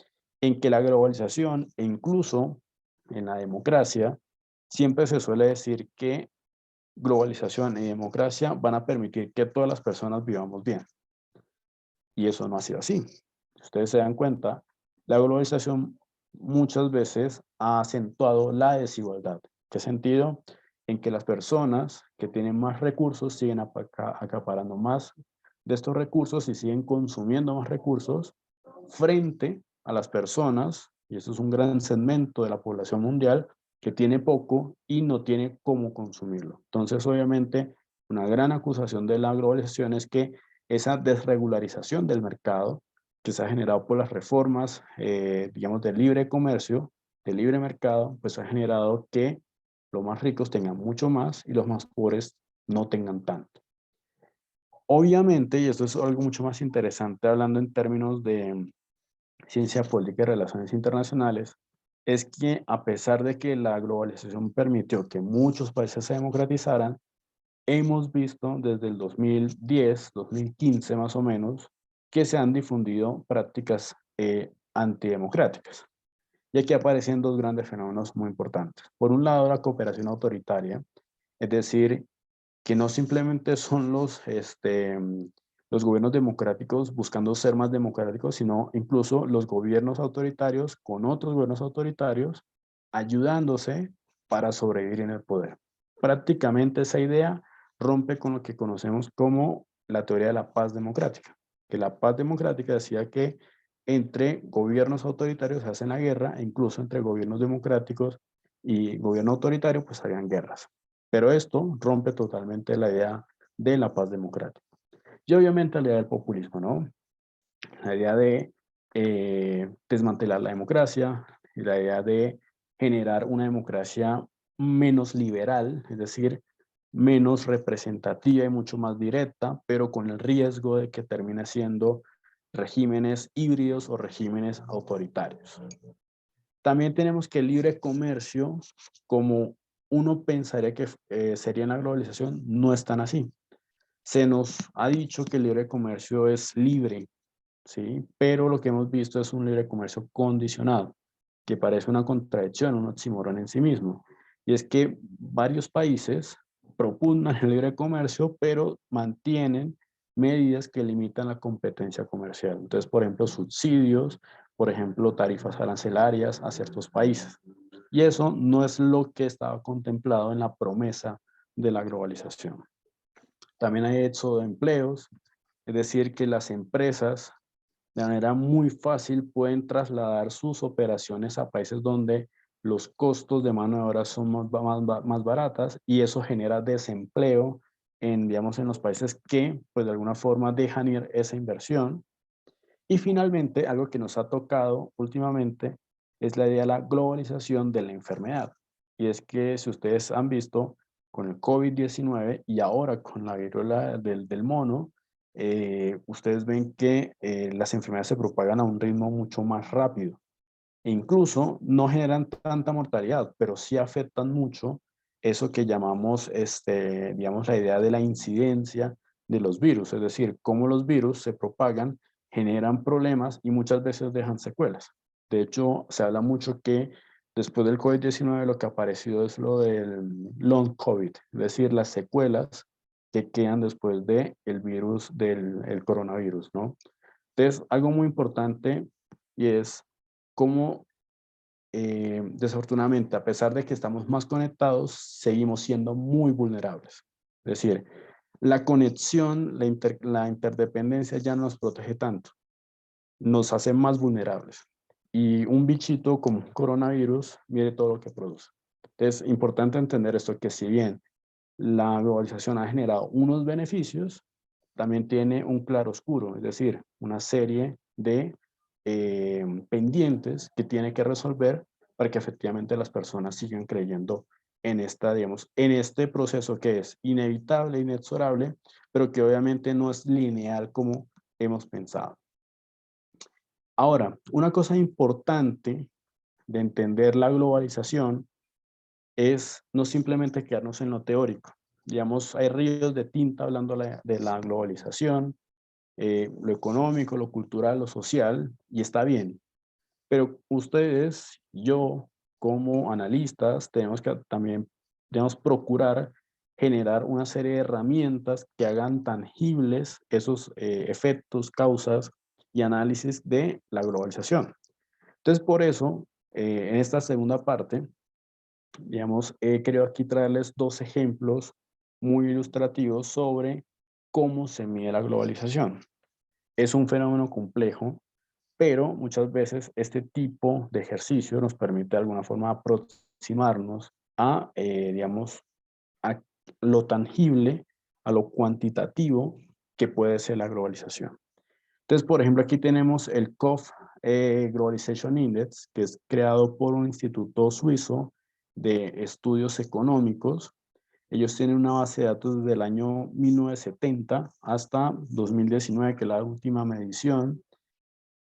En que la globalización, e incluso en la democracia, siempre se suele decir que globalización y democracia van a permitir que todas las personas vivamos bien. Y eso no ha sido así. Si ustedes se dan cuenta, la globalización muchas veces ha acentuado la desigualdad. ¿Qué sentido? En que las personas que tienen más recursos siguen acaparando más de estos recursos y siguen consumiendo más recursos frente a las personas, y eso es un gran segmento de la población mundial, que tiene poco y no tiene cómo consumirlo. Entonces, obviamente, una gran acusación de la globalización es que esa desregularización del mercado que se ha generado por las reformas, digamos, del libre comercio, del libre mercado, pues ha generado que los más ricos tengan mucho más y los más pobres no tengan tanto. Obviamente, y esto es algo mucho más interesante hablando en términos de ciencia política y relaciones internacionales, es que a pesar de que la globalización permitió que muchos países se democratizaran, hemos visto desde el 2010, 2015 más o menos, que se han difundido prácticas antidemocráticas. Y aquí aparecen dos grandes fenómenos muy importantes. Por un lado, la cooperación autoritaria, es decir, que no simplemente son los gobiernos democráticos buscando ser más democráticos, sino incluso los gobiernos autoritarios con otros gobiernos autoritarios ayudándose para sobrevivir en el poder. Prácticamente esa idea rompe con lo que conocemos como la teoría de la paz democrática, que la paz democrática decía que entre gobiernos autoritarios se hacen la guerra, e incluso entre gobiernos democráticos y gobierno autoritario, pues habían guerras. Pero esto rompe totalmente la idea de la paz democrática. Y obviamente la idea del populismo, ¿no? La idea de desmantelar la democracia, la idea de generar una democracia menos liberal, es decir, menos representativa y mucho más directa, pero con el riesgo de que termine siendo regímenes híbridos o regímenes autoritarios. También tenemos que el libre comercio, como uno pensaría que sería en la globalización, no es tan así. Se nos ha dicho que el libre comercio es libre, ¿sí? Pero lo que hemos visto es un libre comercio condicionado, que parece una contradicción, un oxímoron en sí mismo. Y es que varios países propugnan el libre comercio, pero mantienen medidas que limitan la competencia comercial. Entonces, por ejemplo, subsidios, por ejemplo, tarifas arancelarias a ciertos países. Y eso no es lo que estaba contemplado en la promesa de la globalización. También hay éxodo de empleos, es decir, que las empresas de manera muy fácil pueden trasladar sus operaciones a países donde los costos de mano de obra son más baratas y eso genera desempleo en, digamos, en los países que, pues de alguna forma, dejan ir esa inversión. Y finalmente, algo que nos ha tocado últimamente es la idea de la globalización de la enfermedad. Y es que si ustedes han visto con el COVID-19 y ahora con la viruela del mono, ustedes ven que las enfermedades se propagan a un ritmo mucho más rápido. E incluso no generan tanta mortalidad, pero sí afectan mucho eso que llamamos, digamos, la idea de la incidencia de los virus, es decir, cómo los virus se propagan, generan problemas y muchas veces dejan secuelas. De hecho, se habla mucho que Después del COVID-19 lo que ha aparecido es lo del long COVID, es decir, las secuelas que quedan después del virus, del coronavirus, ¿no? Entonces, algo muy importante y es cómo desafortunadamente, a pesar de que estamos más conectados, seguimos siendo muy vulnerables. Es decir, la conexión, la interdependencia ya no nos protege tanto, nos hace más vulnerables. Y un bichito como un coronavirus, mire todo lo que produce. Es importante entender esto, que si bien la globalización ha generado unos beneficios, también tiene un claroscuro, es decir, una serie de pendientes que tiene que resolver para que efectivamente las personas sigan creyendo en esta, digamos, en este proceso que es inevitable, inexorable, pero que obviamente no es lineal como hemos pensado. Ahora, una cosa importante de entender la globalización es no simplemente quedarnos en lo teórico. Digamos, hay ríos de tinta hablando de la globalización, lo económico, lo cultural, lo social, y está bien. Pero ustedes, yo, como analistas, tenemos que también debemos procurar generar una serie de herramientas que hagan tangibles esos efectos, causas y análisis de la globalización. Entonces, por eso, en esta segunda parte, digamos, he querido aquí traerles dos ejemplos muy ilustrativos sobre cómo se mide la globalización. Es un fenómeno complejo, pero muchas veces este tipo de ejercicio nos permite de alguna forma aproximarnos a, digamos, a lo tangible, a lo cuantitativo que puede ser la globalización. Entonces, por ejemplo, aquí tenemos el COF Globalization Index, que es creado por un instituto suizo de estudios económicos. Ellos tienen una base de datos desde el año 1970 hasta 2019, que es la última medición.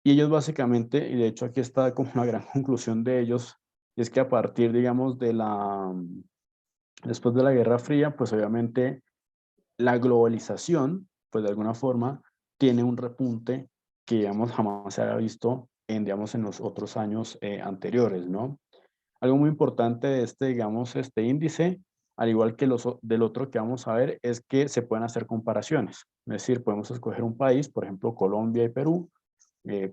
Y ellos básicamente, y de hecho aquí está como una gran conclusión de ellos, es que a partir, digamos, después de la Guerra Fría, pues obviamente la globalización, pues de alguna forma, tiene un repunte que, digamos, jamás se había visto en, digamos, en los otros años anteriores, ¿no? Algo muy importante de este, digamos, este índice, al igual que del otro que vamos a ver, es que se pueden hacer comparaciones. Es decir, podemos escoger un país, por ejemplo, Colombia y Perú,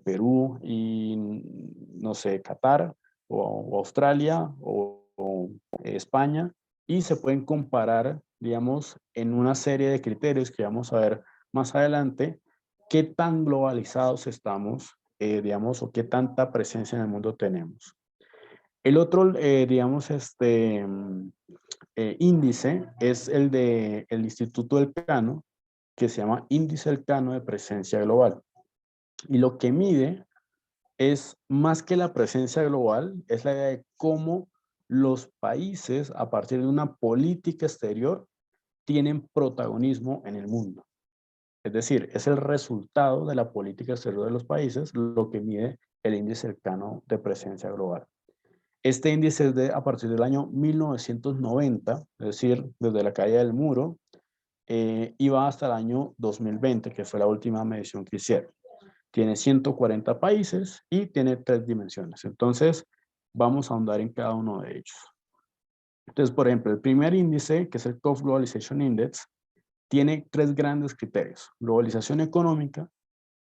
Perú y, no sé, Qatar o Australia o España, y se pueden comparar, digamos, en una serie de criterios que vamos a ver más adelante, qué tan globalizados estamos, digamos, o qué tanta presencia en el mundo tenemos. El otro, digamos, índice es el del Instituto Elcano, que se llama Índice Elcano de Presencia Global. Y lo que mide es más que la presencia global, es la idea de cómo los países, a partir de una política exterior, tienen protagonismo en el mundo. Es decir, es el resultado de la política exterior de los países lo que mide el índice cercano de presencia global. Este índice es a partir del año 1990, es decir, desde la caída del muro, y va hasta el año 2020, que fue la última medición que hicieron. Tiene 140 países y tiene 3 dimensiones. Entonces, vamos a ahondar en cada uno de ellos. Entonces, por ejemplo, el primer índice, que es el COF Globalization Index, tiene 3 grandes criterios: globalización económica,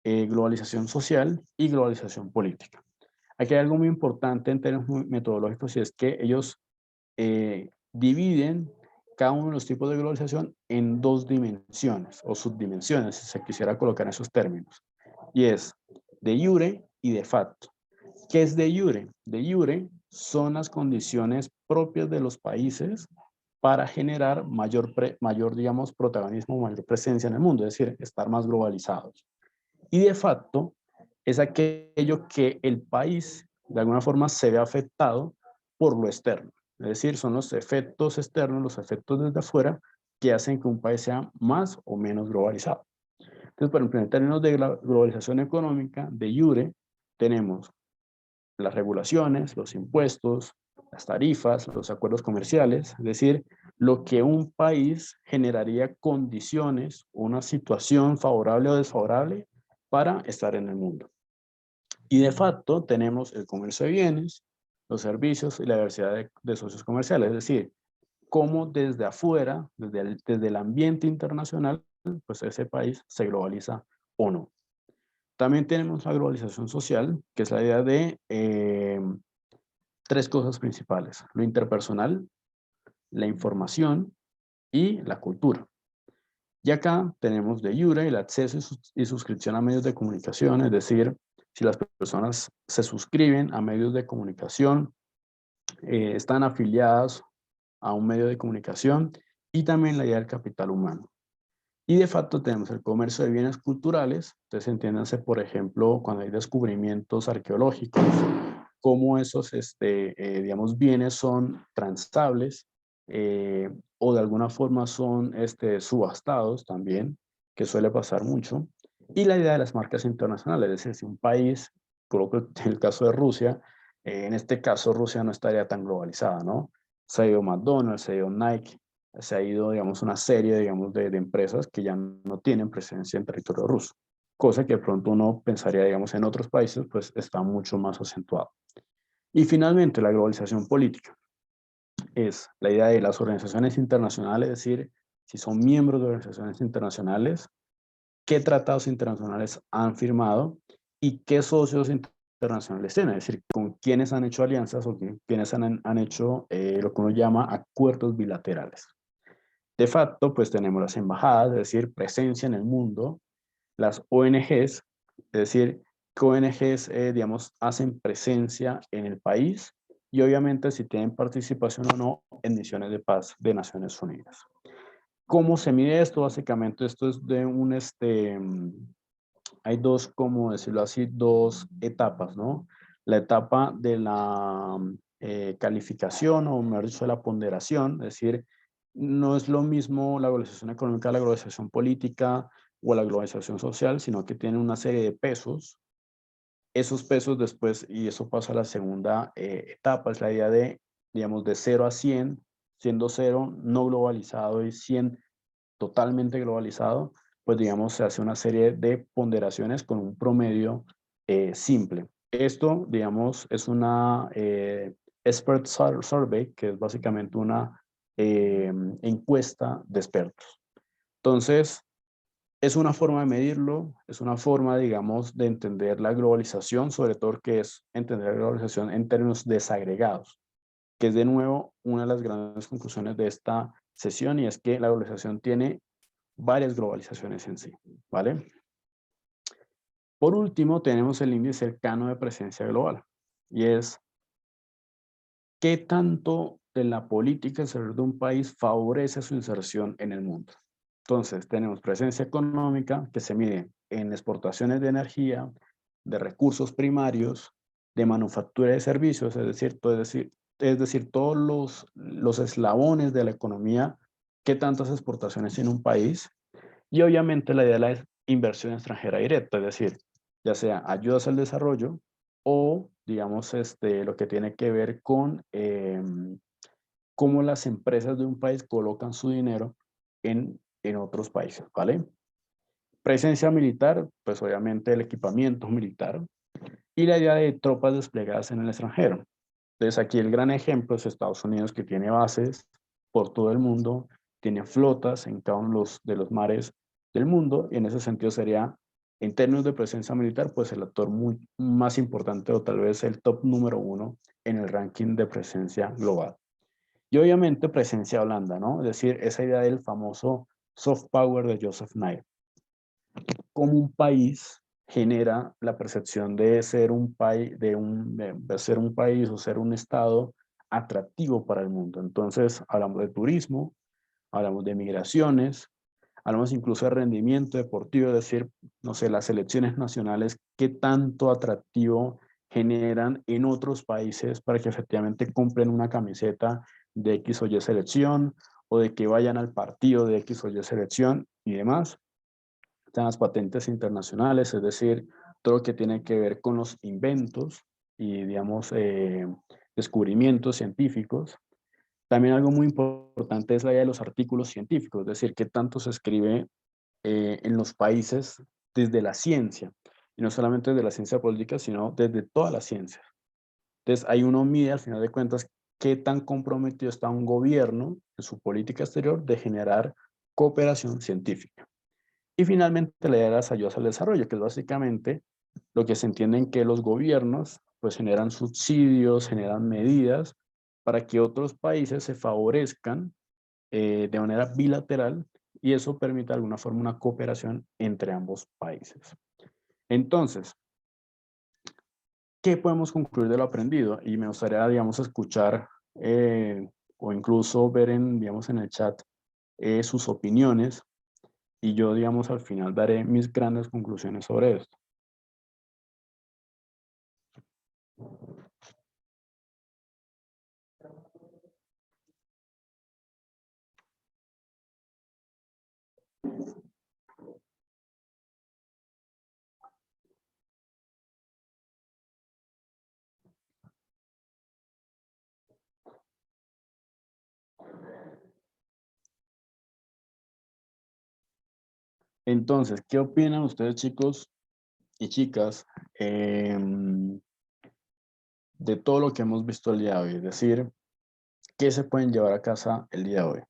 globalización social y globalización política. Aquí hay algo muy importante en términos metodológicos, y es que ellos dividen cada uno de los tipos de globalización en 2 dimensiones o subdimensiones, si se quisiera colocar en esos términos. Y es de jure y de facto. ¿Qué es de jure? De jure son las condiciones propias de los países para generar mayor, digamos, protagonismo, mayor presencia en el mundo, es decir, estar más globalizados. Y de facto es aquello que el país de alguna forma se ve afectado por lo externo. Es decir, son los efectos externos, los efectos desde afuera, que hacen que un país sea más o menos globalizado. Entonces, por ejemplo, en términos de globalización económica, de jure, tenemos las regulaciones, los impuestos, las tarifas, los acuerdos comerciales, es decir, lo que un país generaría condiciones, una situación favorable o desfavorable para estar en el mundo. Y de facto tenemos el comercio de bienes, los servicios y la diversidad de socios comerciales. Es decir, cómo desde afuera, desde el ambiente internacional, pues ese país se globaliza o no. También tenemos la globalización social, que es la idea de tres cosas principales: lo interpersonal, la información y la cultura. Y acá tenemos de jure el acceso y suscripción a medios de comunicación, es decir, si las personas se suscriben a medios de comunicación, están afiliadas a un medio de comunicación, y también la idea del capital humano. Y de facto tenemos el comercio de bienes culturales. Entonces entiéndanse, por ejemplo, cuando hay descubrimientos arqueológicos, cómo esos, digamos, bienes son transables, o de alguna forma son subastados también, que suele pasar mucho. Y la idea de las marcas internacionales, es decir, si un país, coloco el caso de Rusia, en este caso Rusia no estaría tan globalizada, ¿no? Se ha ido McDonald's, se ha ido Nike, se ha ido, digamos, una serie, digamos, de empresas que ya no tienen presencia en territorio ruso, cosa que de pronto uno pensaría, digamos, en otros países, pues está mucho más acentuado. Y finalmente, la globalización política es la idea de las organizaciones internacionales, es decir, si son miembros de organizaciones internacionales, qué tratados internacionales han firmado y qué socios internacionales tienen, es decir, con quiénes han hecho alianzas o quiénes han hecho lo que uno llama acuerdos bilaterales. De facto, pues tenemos las embajadas, es decir, presencia en el mundo, las ONGs, es decir, que ONGs, digamos, hacen presencia en el país, y obviamente si tienen participación o no en misiones de paz de Naciones Unidas. ¿Cómo se mide esto? Básicamente esto es de hay dos, como decirlo así, dos etapas, ¿no? La etapa de la calificación, o mejor dicho, de la ponderación, es decir, no es lo mismo la globalización económica, la globalización política o la globalización social, sino que tiene una serie de pesos. Esos pesos después, y eso pasa a la segunda etapa, es la idea de, digamos, de 0 a 100, siendo 0 no globalizado y 100 totalmente globalizado, pues digamos se hace una serie de ponderaciones con un promedio simple. Esto, digamos, es una expert survey, que es básicamente una encuesta de expertos. Entonces, es una forma de medirlo, es una forma, digamos, de entender la globalización, sobre todo que es entender la globalización en términos desagregados, que es de nuevo una de las grandes conclusiones de esta sesión, y es que la globalización tiene varias globalizaciones en sí, ¿vale? Por último, tenemos el índice cercano de presencia global, y es qué tanto de la política exterior de un país favorece su inserción en el mundo. Entonces, tenemos presencia económica, que se mide en exportaciones de energía, de recursos primarios, de manufactura de servicios, es decir, todos los eslabones de la economía, qué tantas exportaciones tiene un país. Y obviamente la idea de la inversión extranjera directa, es decir, ya sea ayudas al desarrollo o, digamos, lo que tiene que ver con cómo las empresas de un país colocan su dinero en otros países, ¿vale? Presencia militar, pues obviamente el equipamiento militar, y la idea de tropas desplegadas en el extranjero. Entonces aquí el gran ejemplo es Estados Unidos, que tiene bases por todo el mundo, tiene flotas en cada uno de los mares del mundo, y en ese sentido sería, en términos de presencia militar, pues el actor más importante, o tal vez el top número 1 en el ranking de presencia global. Y obviamente presencia blanda, ¿no? Es decir, esa idea del famoso soft power de Joseph Nye. Cómo un país genera la percepción de ser un país, de ser un país o ser un estado atractivo para el mundo. Entonces, hablamos de turismo, hablamos de migraciones, hablamos incluso de rendimiento deportivo, es decir, no sé, las selecciones nacionales, qué tanto atractivo generan en otros países para que efectivamente compren una camiseta de X o Y selección, o de que vayan al partido de X o Y selección y demás. Están las patentes internacionales, es decir, todo lo que tiene que ver con los inventos y, digamos, descubrimientos científicos. También algo muy importante es la idea de los artículos científicos, es decir, qué tanto se escribe en los países desde la ciencia, y no solamente desde la ciencia política, sino desde todas las ciencias. Entonces, ahí uno mide al final de cuentas qué tan comprometido está un gobierno en su política exterior de generar cooperación científica. Y finalmente, la idea de las ayudas al desarrollo, que es básicamente lo que se entiende en que los gobiernos pues generan subsidios, generan medidas para que otros países se favorezcan de manera bilateral y eso permite de alguna forma una cooperación entre ambos países. Entonces, ¿qué podemos concluir de lo aprendido? Y me gustaría, digamos, escuchar o incluso ver en, digamos, en el chat sus opiniones y yo, digamos, al final daré mis grandes conclusiones sobre esto. Entonces, ¿qué opinan ustedes, chicos y chicas, de todo lo que hemos visto el día de hoy? Es decir, ¿qué se pueden llevar a casa el día de hoy?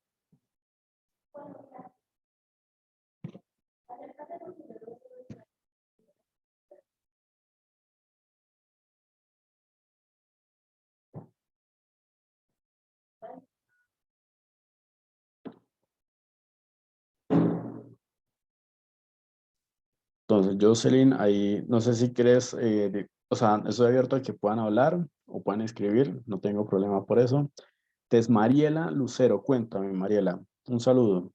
Entonces, Jocelyn, ahí no sé si quieres, o sea, estoy abierto a que puedan hablar o puedan escribir, no tengo problema por eso. Entonces, Mariela Lucero, cuéntame, Mariela, un saludo.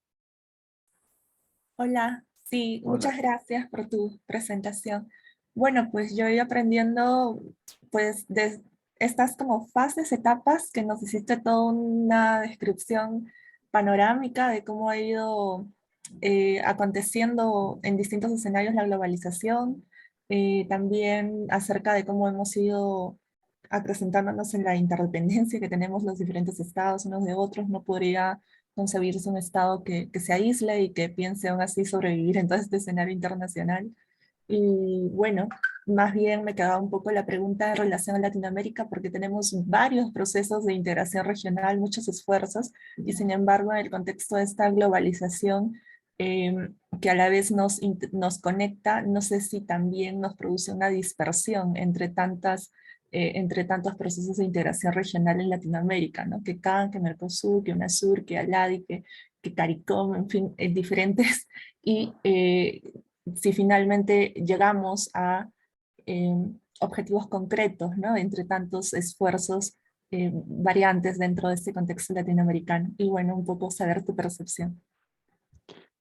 Hola, sí, Hola. muchas gracias por tu presentación. Bueno, pues yo he ido aprendiendo pues de estas como fases, etapas que nos hiciste toda una descripción panorámica de cómo ha ido aconteciendo en distintos escenarios la globalización, también acerca de cómo hemos ido acrecentándonos en la interdependencia que tenemos los diferentes estados unos de otros. No podría concebirse un Estado que se aísle y que piense aún así sobrevivir en todo este escenario internacional. Y bueno, más bien me quedaba un poco la pregunta en relación a Latinoamérica, porque tenemos varios procesos de integración regional, muchos esfuerzos, y sin embargo, en el contexto de esta globalización, que a la vez nos conecta, no sé si también nos produce una dispersión entre tantos procesos de integración regional en Latinoamérica, ¿no? Que CAN, que Mercosur, que UNASUR, que ALADI, que CARICOM, en fin, diferentes. Y si finalmente llegamos a eh, objetivos concretos, ¿no? Entre tantos esfuerzos variantes dentro de este contexto latinoamericano. Y bueno, un poco saber tu percepción.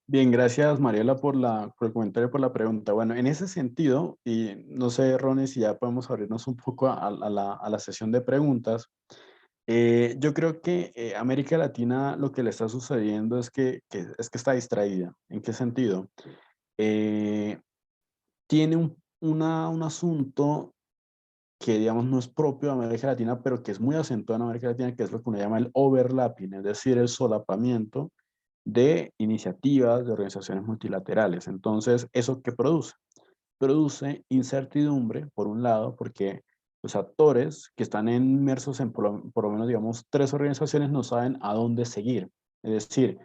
Bien, gracias Mariela por el comentario, por la pregunta. Bueno, en ese sentido, y no sé, Ronnie, si ya podemos abrirnos un poco a la sesión de preguntas. Yo creo que América Latina lo que le está sucediendo es es que está distraída. ¿En qué sentido? Eh, Tiene un asunto que, digamos, no es propio de América Latina, pero que es muy acentuado en América Latina, que es lo que uno llama el overlapping, es decir, el solapamiento de iniciativas de organizaciones multilaterales. Entonces, ¿eso qué produce? Produce incertidumbre, por un lado, porque los actores que están inmersos en por lo menos, digamos, tres organizaciones no saben a dónde seguir. Es decir,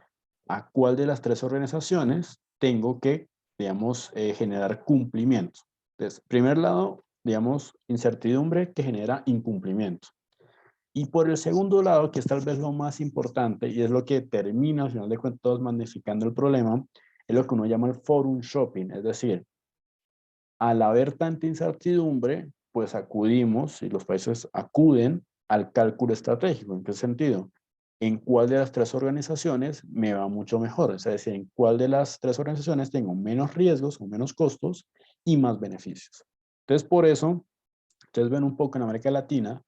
a cuál de las tres organizaciones tengo que, digamos, generar cumplimiento. Entonces, primer lado, digamos, incertidumbre que genera incumplimiento. Y por el segundo lado, que es tal vez lo más importante y es lo que termina al final de cuentas magnificando el problema, es lo que uno llama el forum shopping, es decir, al haber tanta incertidumbre, pues acudimos y los países acuden al cálculo estratégico. ¿En qué sentido? ¿En cuál de las tres organizaciones me va mucho mejor? Es decir, ¿en cuál de las tres organizaciones tengo menos riesgos o menos costos y más beneficios? Entonces, por eso, ustedes ven un poco en América Latina,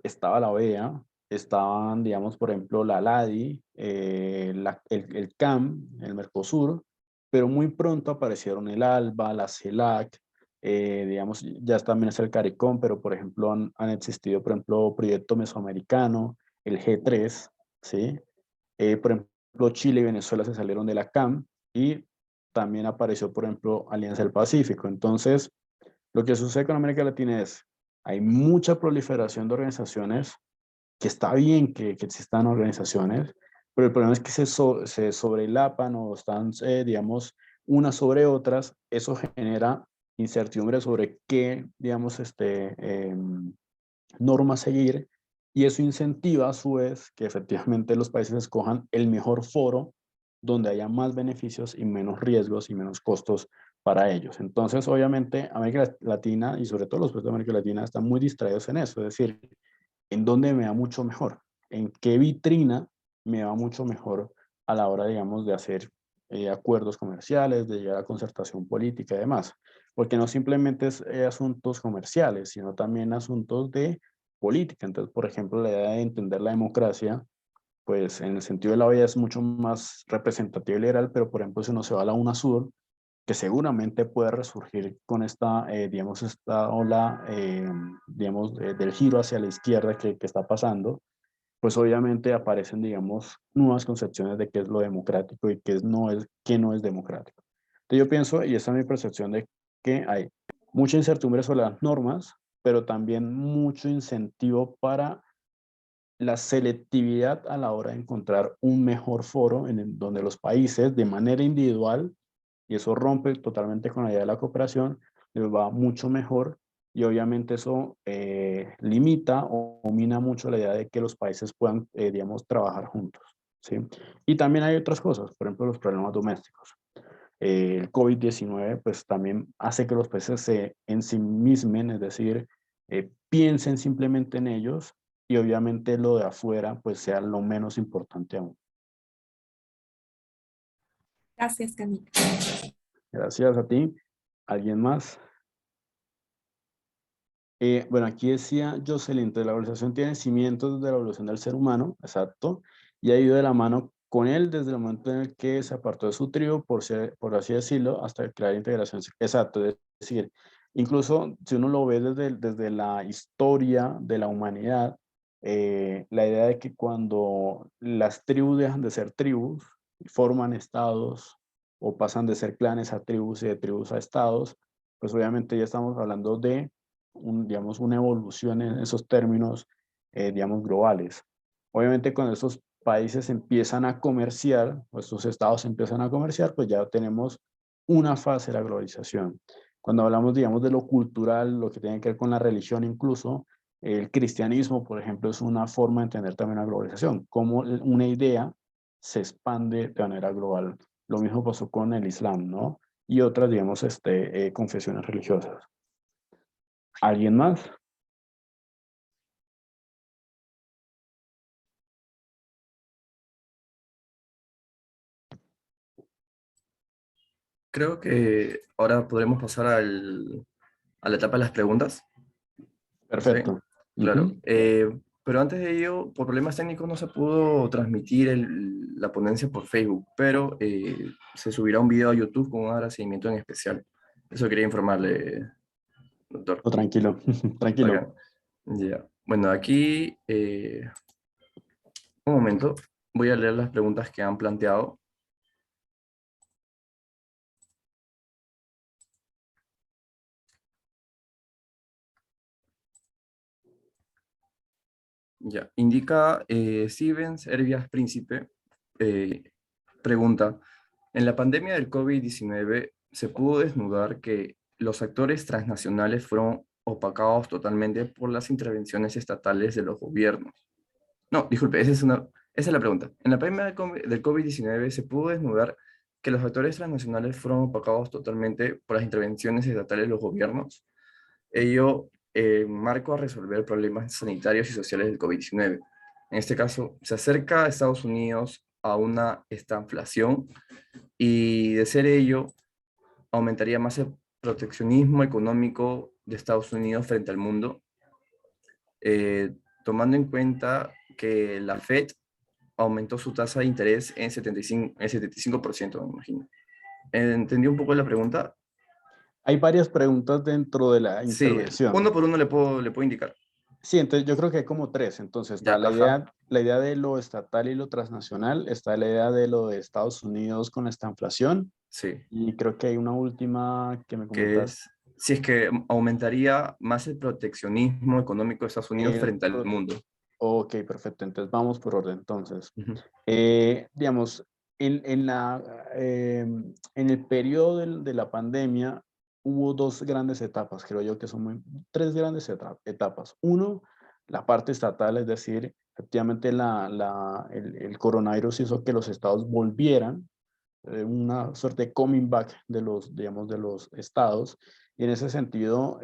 estaba la OEA, estaban, digamos, por ejemplo, la LADI, el CAM, el Mercosur, pero muy pronto aparecieron el ALBA, la CELAC, digamos, ya también es el CARICOM, pero por ejemplo han existido, por ejemplo, Proyecto Mesoamericano, el G3, ¿sí? Por ejemplo, Chile y Venezuela se salieron de la CAM y también apareció, por ejemplo, Alianza del Pacífico. Entonces, lo que sucede con América Latina es Hay mucha proliferación de organizaciones, que está bien que existan organizaciones, pero el problema es que se sobrelapan o están, digamos, unas sobre otras. Eso genera incertidumbre sobre qué, digamos, norma seguir, y eso incentiva a su vez que efectivamente los países escojan el mejor foro donde haya más beneficios y menos riesgos y menos costos para ellos. Entonces, obviamente, América Latina y sobre todo los países de América Latina están muy distraídos en eso, es decir, en dónde me va mucho mejor, en qué vitrina me va mucho mejor a la hora, digamos, de hacer acuerdos comerciales, de llegar a concertación política y demás. Porque no simplemente es asuntos comerciales, sino también asuntos de política. Entonces, por ejemplo, la idea de entender la democracia, pues en el sentido de la vida es mucho más representativa y liberal, pero por ejemplo, si uno se va a la UNASUR, que seguramente puede resurgir con esta, digamos, esta ola, digamos, del giro hacia la izquierda que está pasando, pues obviamente aparecen, digamos, nuevas concepciones de qué es lo democrático y qué no es democrático. Entonces yo pienso, y esa es mi percepción, de que hay mucha incertidumbre sobre las normas, pero también mucho incentivo para la selectividad a la hora de encontrar un mejor foro donde los países de manera individual, y eso rompe totalmente con la idea de la cooperación, les va mucho mejor, y obviamente eso limita o mina mucho la idea de que los países puedan, digamos, trabajar juntos, ¿sí? Y también hay otras cosas, por ejemplo, los problemas domésticos. El COVID-19 pues también hace que los países se ensimismen, es decir, piensen simplemente en ellos, y obviamente lo de afuera pues sea lo menos importante aún. Gracias, Camila. Gracias a ti. ¿Alguien más? Bueno, aquí decía Jocelyn, entonces la globalización tiene cimientos de la evolución del ser humano, exacto, y ha ido de la mano con él desde el momento en el que se apartó de su tribu, por así decirlo, hasta crear integración. Exacto, es decir, incluso si uno lo ve desde la historia de la humanidad, la idea de que cuando las tribus dejan de ser tribus, y forman estados o pasan de ser clanes a tribus y de tribus a estados, pues obviamente ya estamos hablando de digamos, una evolución en esos términos, digamos, globales. Obviamente, cuando estos países empiezan a comerciar, o estos estados empiezan a comerciar, pues ya tenemos una fase de la globalización. Cuando hablamos, digamos, de lo cultural, lo que tiene que ver con la religión incluso, el cristianismo, por ejemplo, es una forma de entender también la globalización, como una idea se expande de manera global. Lo mismo pasó con el Islam, ¿no? Y otras, digamos, confesiones religiosas. ¿Alguien más? Creo que ahora podremos pasar a la etapa de las preguntas. Sí, Perfecto. claro. Ujú. Pero antes de ello, por problemas técnicos no se pudo transmitir la ponencia por Facebook, pero se subirá un video a YouTube con un agradecimiento en especial. Eso quería informarle, doctor. Oh, tranquilo, tranquilo. Acá. Ya. Bueno, aquí, un momento, voy a leer las preguntas que han planteado. Ya. Indica Stevens Herbias Príncipe, eh, pregunta, en la pandemia del COVID-19 se pudo desnudar que los actores transnacionales fueron opacados totalmente por las intervenciones estatales de los gobiernos. No, disculpe, esa es la pregunta. En la pandemia del COVID-19 se pudo desnudar que los actores transnacionales fueron opacados totalmente por las intervenciones estatales de los gobiernos. Ello marco a resolver problemas sanitarios y sociales del COVID-19. En este caso, se acerca a Estados Unidos a una estanflación y de ser ello, aumentaría más el proteccionismo económico de Estados Unidos frente al mundo, eh, tomando en cuenta que la Fed aumentó su tasa de interés en 75%, me imagino. ¿Entendí un poco la pregunta? Hay varias preguntas dentro de la Sí, intervención. uno por uno le puedo indicar. Sí, entonces yo creo que hay como tres. Entonces está Ya, ajá, la idea de lo estatal y lo transnacional, está la idea de lo de Estados Unidos con esta inflación, sí, y creo que hay una última que me que comentas. es si es que aumentaría más el proteccionismo económico de Estados Unidos El frente al mundo. Ok, perfecto. Entonces vamos por orden. Entonces, Ujú. digamos, en el periodo de la pandemia hubo dos grandes etapas, creo yo que son tres grandes etapas. Uno, la parte estatal, es decir, efectivamente el coronavirus hizo que los estados volvieran, una suerte de coming back de los, digamos, de los estados. Y en ese sentido,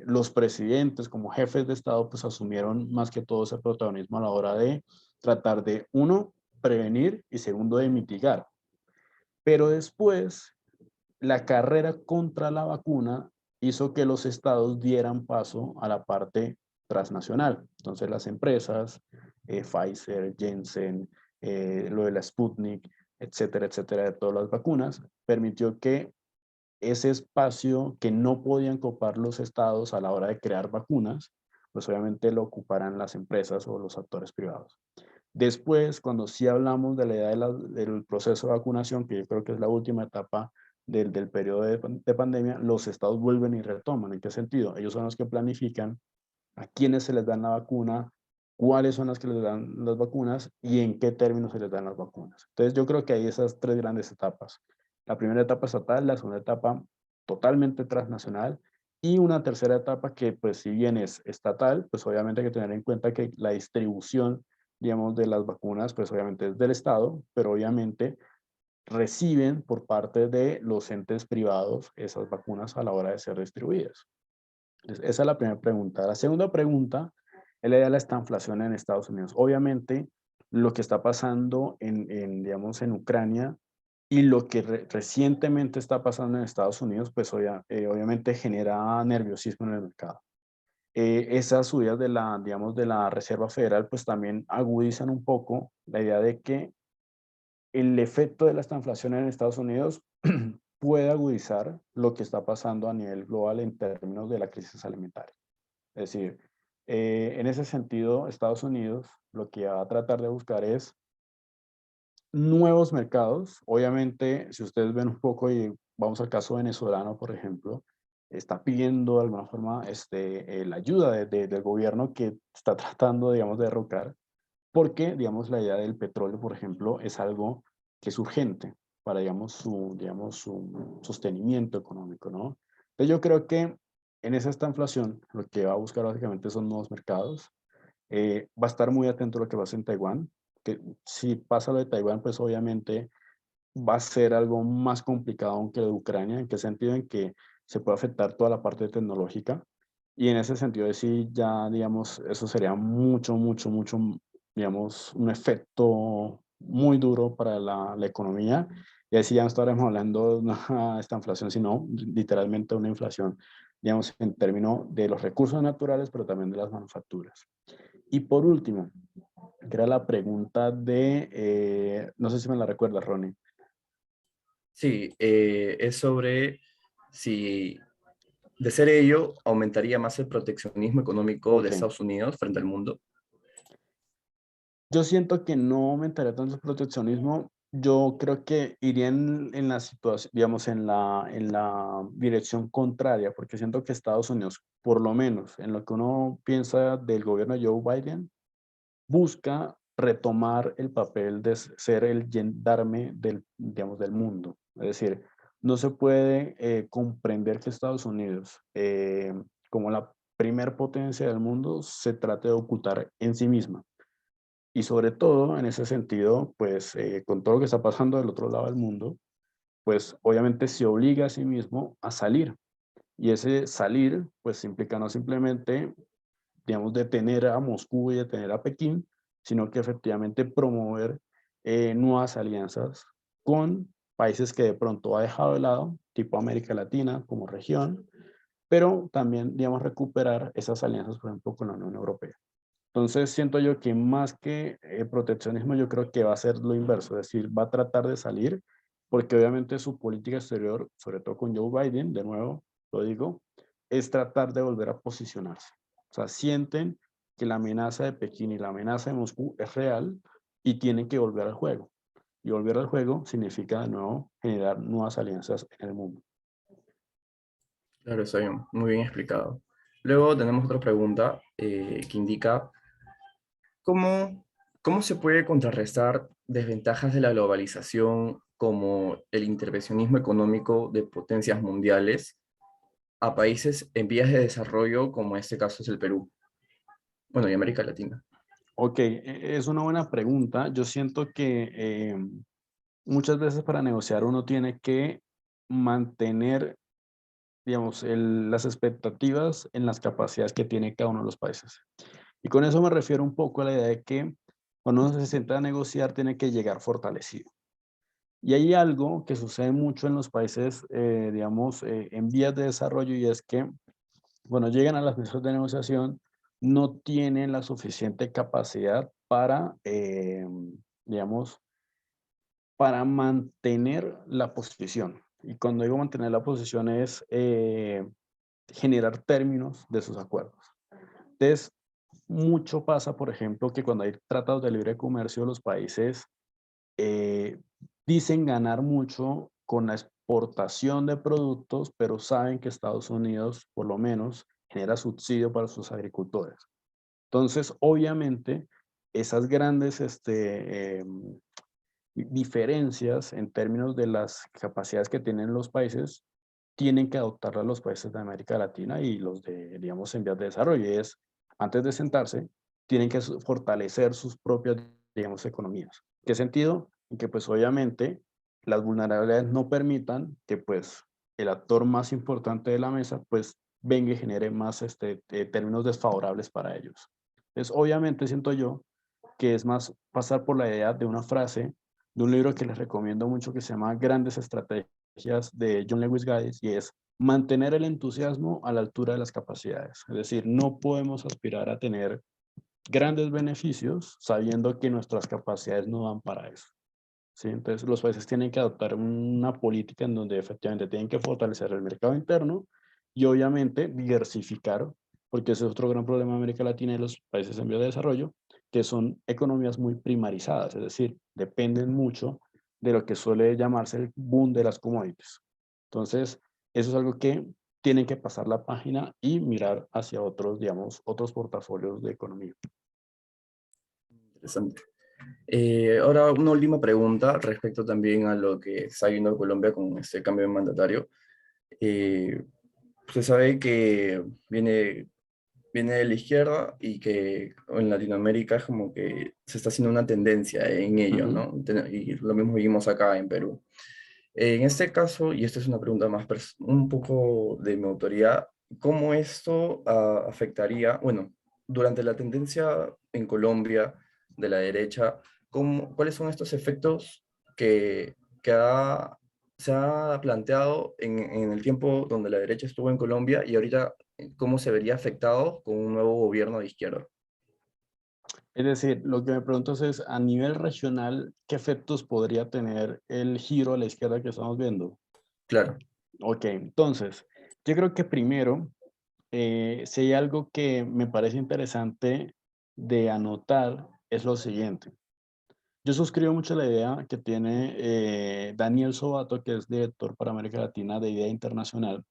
los presidentes como jefes de estado pues asumieron más que todo ese protagonismo a la hora de tratar de, uno, prevenir y segundo, de mitigar. Pero después, la carrera contra la vacuna hizo que los estados dieran paso a la parte transnacional. Entonces las empresas, Pfizer, Janssen, lo de la Sputnik, etcétera, etcétera, de todas las vacunas, permitió que ese espacio que no podían copar los estados a la hora de crear vacunas, pues obviamente lo ocuparan las empresas o los actores privados. Después, cuando sí hablamos de la idea del proceso de vacunación, que yo creo que es la última etapa del periodo de pandemia, los estados vuelven y retoman. ¿En qué sentido? Ellos son los que planifican a quiénes se les dan la vacuna, cuáles son las que les dan las vacunas y en qué términos se les dan las vacunas. Entonces yo creo que hay esas tres grandes etapas. La primera etapa estatal, la segunda etapa totalmente transnacional y una tercera etapa que pues si bien es estatal, pues obviamente hay que tener en cuenta que la distribución, digamos, de las vacunas, pues obviamente es del Estado, pero obviamente reciben por parte de los entes privados esas vacunas a la hora de ser distribuidas. Entonces, esa es la primera pregunta. La segunda pregunta es la idea de la estanflación en Estados Unidos. Obviamente, lo que está pasando digamos, en Ucrania y lo que recientemente está pasando en Estados Unidos, pues obviamente genera nerviosismo en el mercado. Esas subidas de digamos, de la Reserva Federal, pues también agudizan un poco la idea de que el efecto de la estanflación en Estados Unidos puede agudizar lo que está pasando a nivel global en términos de la crisis alimentaria. Es decir, en ese sentido, Estados Unidos lo que va a tratar de buscar es nuevos mercados. Obviamente, si ustedes ven un poco y vamos al caso venezolano, por ejemplo, está pidiendo de alguna forma la ayuda del gobierno que está tratando, digamos, de derrocar, porque, digamos, la idea del petróleo, por ejemplo, es algo que es urgente para, digamos, su sostenimiento económico, ¿no? Entonces yo creo que en esta inflación lo que va a buscar básicamente son nuevos mercados. Va a estar muy atento a lo que pasa en Taiwán, que si pasa lo de Taiwán, pues obviamente va a ser algo más complicado aunque lo de Ucrania. ¿En qué sentido? En que se puede afectar toda la parte tecnológica. Y en ese sentido, de sí, ya, digamos, eso sería mucho, mucho, mucho, digamos, un efecto muy duro para la economía. Y así ya no estaremos hablando de esta inflación, sino literalmente una inflación, digamos, en términos de los recursos naturales, pero también de las manufacturas. Y por último, que era la pregunta no sé si me la recuerdas, Ronnie. Sí, es sobre si, de ser ello, aumentaría más el proteccionismo económico de Ok. Estados Unidos frente al mundo. Yo siento que no aumentaría tanto el proteccionismo. Yo creo que iría en la situación, digamos, en la dirección contraria, porque siento que Estados Unidos, por lo menos en lo que uno piensa del gobierno de Joe Biden, busca retomar el papel de ser el gendarme digamos, del mundo. Es decir, no se puede comprender que Estados Unidos, como la primer potencia del mundo, se trate de ocultar en sí misma. Y sobre todo, en ese sentido, pues con todo lo que está pasando del otro lado del mundo, pues obviamente se obliga a sí mismo a salir. Y ese salir, pues implica no simplemente, digamos, detener a Moscú y detener a Pekín, sino que efectivamente promover nuevas alianzas con países que de pronto ha dejado de lado, tipo América Latina como región, pero también, digamos, recuperar esas alianzas, por ejemplo, con la Unión Europea. Entonces siento yo que más que proteccionismo, yo creo que va a ser lo inverso, es decir, va a tratar de salir, porque obviamente su política exterior, sobre todo con Joe Biden, de nuevo lo digo, es tratar de volver a posicionarse. O sea, sienten que la amenaza de Pekín y la amenaza de Moscú es real y tienen que volver al juego. Y volver al juego significa de nuevo generar nuevas alianzas en el mundo. Claro, está bien, muy bien explicado. Luego tenemos otra pregunta que indica cómo, cómo se puede contrarrestar desventajas de la globalización como el intervencionismo económico de potencias mundiales a países en vías de desarrollo, como en este caso es el Perú, bueno, y América Latina. Ok, es una buena pregunta. Yo siento que muchas veces para negociar uno tiene que mantener, digamos, las expectativas en las capacidades que tiene cada uno de los países. Y con eso me refiero un poco a la idea de que cuando uno se sienta a negociar tiene que llegar fortalecido. Y hay algo que sucede mucho en los países, digamos, en vías de desarrollo y es que cuando llegan a las mesas de negociación no tienen la suficiente capacidad para, digamos, para mantener la posición. Y cuando digo mantener la posición es generar términos de sus acuerdos. Entonces, mucho pasa, por ejemplo, que cuando hay tratados de libre comercio, los países eh, dicen ganar mucho con la exportación de productos, pero saben que Estados Unidos, por lo menos, genera subsidio para sus agricultores. Entonces, obviamente, esas grandes diferencias en términos de las capacidades que tienen los países tienen que adoptarlas los países de América Latina y los de, digamos, en vías de desarrollo. Y es, antes de sentarse, tienen que fortalecer sus propias, digamos, economías. ¿Qué sentido? En que, pues, obviamente, las vulnerabilidades no permitan que, pues, el actor más importante de la mesa, pues, venga y genere más términos desfavorables para ellos. Entonces, obviamente, siento yo que es más pasar por la idea de una frase de un libro que les recomiendo mucho que se llama Grandes Estrategias de John Lewis Gaddis y es mantener el entusiasmo a la altura de las capacidades. Es decir, no podemos aspirar a tener grandes beneficios sabiendo que nuestras capacidades no dan para eso. ¿Sí? Entonces, los países tienen que adoptar una política en donde efectivamente tienen que fortalecer el mercado interno y obviamente diversificar, porque ese es otro gran problema de América Latina y los países en vías de desarrollo, que son economías muy primarizadas, es decir, dependen mucho de lo que suele llamarse el boom de las commodities. Entonces, eso es algo que tienen que pasar la página y mirar hacia otros, digamos, otros portafolios de economía. Interesante. Ahora, una última pregunta respecto también a lo que está viendo Colombia con este cambio de mandatario. Eh, Se sabe que viene de la izquierda y que en Latinoamérica es como que se está haciendo una tendencia en ello, Ujú. ¿no? Y lo mismo vimos acá en Perú. En este caso, y esta es una pregunta más un poco de mi autoría, ¿cómo esto afectaría, bueno, durante la tendencia en Colombia de la derecha, cuáles son estos efectos que se ha planteado en el tiempo donde la derecha estuvo en Colombia y ahorita cómo se vería afectado con un nuevo gobierno de izquierda? Es decir, lo que me preguntas es, a nivel regional, ¿qué efectos podría tener el giro a la izquierda que estamos viendo? Claro, Ok, entonces, yo creo que primero, si hay algo que me parece interesante de anotar, es lo siguiente. Yo suscribo mucho la idea que tiene Daniel Sobato, que es director para América Latina de Idea Internacional,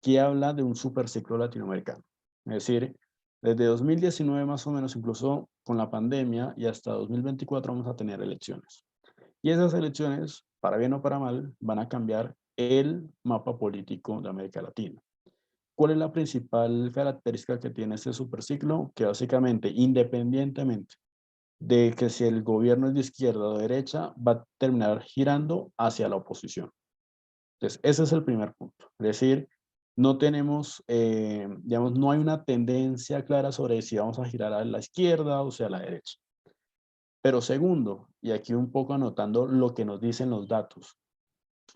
que habla de un superciclo latinoamericano. Es decir, desde 2019 más o menos, incluso con la pandemia y hasta 2024 vamos a tener elecciones. Y esas elecciones, para bien o para mal, van a cambiar el mapa político de América Latina. ¿Cuál es la principal característica que tiene este superciclo? Que básicamente, independientemente de que si el gobierno es de izquierda o de derecha, va a terminar girando hacia la oposición. Entonces, ese es el primer punto. Es decir, no tenemos, digamos, no hay una tendencia clara sobre si vamos a girar a la izquierda o sea a la derecha. Pero segundo, y aquí un poco anotando lo que nos dicen los datos,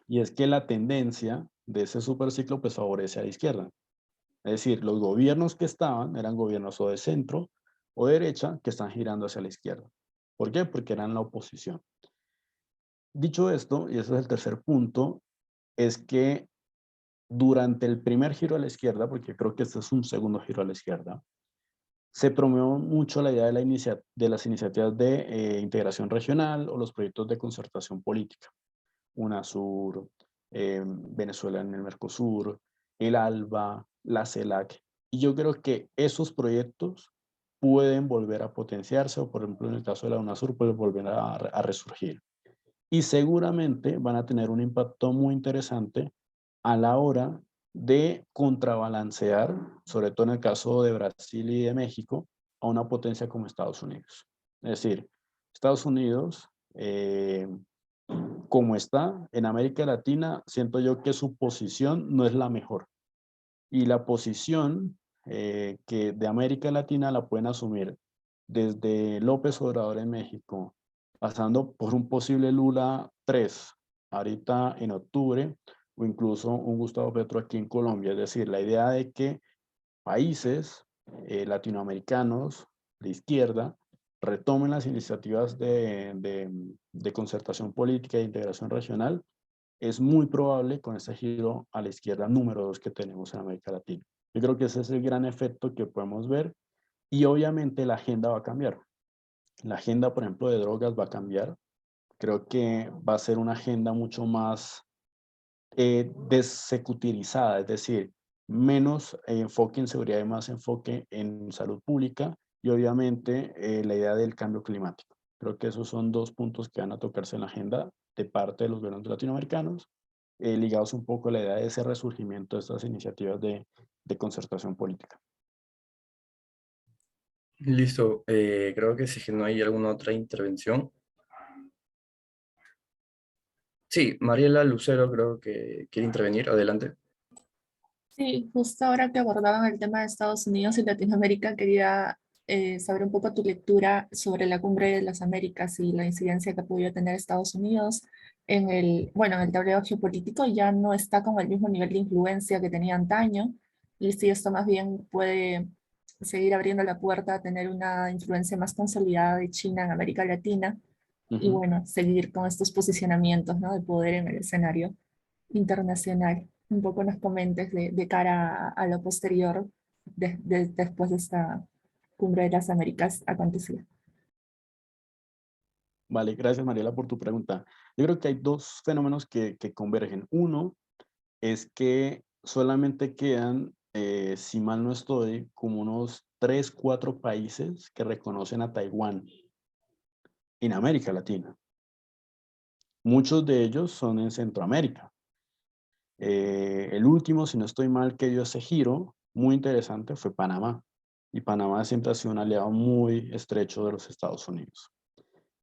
y es que la tendencia de ese superciclo pues favorece a la izquierda. Es decir, los gobiernos que estaban eran gobiernos o de centro o derecha que están girando hacia la izquierda. ¿Por qué? Porque eran la oposición. Dicho esto, y ese es el tercer punto, es que durante el primer giro a la izquierda, porque creo que este es un segundo giro a la izquierda, se promovió mucho la idea de, de las iniciativas de integración regional o los proyectos de concertación política. UNASUR, Venezuela en el Mercosur, el ALBA, la CELAC, y yo creo que esos proyectos pueden volver a potenciarse, o por ejemplo en el caso de la UNASUR, pueden volver a resurgir. Y seguramente van a tener un impacto muy interesante a la hora de contrabalancear, sobre todo en el caso de Brasil y de México, a una potencia como Estados Unidos. Es decir, Estados Unidos, como está en América Latina, siento yo que su posición no es la mejor. Y la posición que de América Latina la pueden asumir desde López Obrador en México, pasando por un posible Lula 3, ahorita en octubre, o incluso un Gustavo Petro aquí en Colombia. Es decir, la idea de que países latinoamericanos de izquierda retomen las iniciativas de concertación política e integración regional es muy probable con ese giro a la izquierda número 2 que tenemos en América Latina. Yo creo que ese es el gran efecto que podemos ver y obviamente la agenda va a cambiar. La agenda, por ejemplo, de drogas va a cambiar. Creo que va a ser una agenda mucho más dessecurizada, es decir, menos enfoque en seguridad y más enfoque en salud pública y obviamente la idea del cambio climático. Creo que esos son dos puntos que van a tocarse en la agenda de parte de los gobiernos latinoamericanos, ligados un poco a la idea de ese resurgimiento de estas iniciativas de concertación política. Listo, creo que si no hay alguna otra intervención. Sí, Mariela Lucero creo que quiere intervenir, adelante. Sí, justo ahora que abordaban el tema de Estados Unidos y Latinoamérica, quería saber un poco tu lectura sobre la Cumbre de las Américas y la incidencia que ha podido tener Estados Unidos en el, bueno, en el tablero geopolítico. Ya no está con el mismo nivel de influencia que tenía antaño, y si esto más bien puede seguir abriendo la puerta a tener una influencia más consolidada de China en América Latina, y bueno, seguir con estos posicionamientos, ¿no?, de poder en el escenario internacional. Un poco nos comentes de cara a lo posterior después de esta Cumbre de las Américas acontecida. Vale, gracias Mariela por tu pregunta. Yo creo que hay dos fenómenos que convergen. Uno es que solamente quedan, si mal no estoy, como unos 3, 4 países que reconocen a Taiwán en América Latina. Muchos de ellos son en Centroamérica. El último, si no estoy mal, que dio ese giro muy interesante fue Panamá. Y Panamá siempre ha sido un aliado muy estrecho de los Estados Unidos.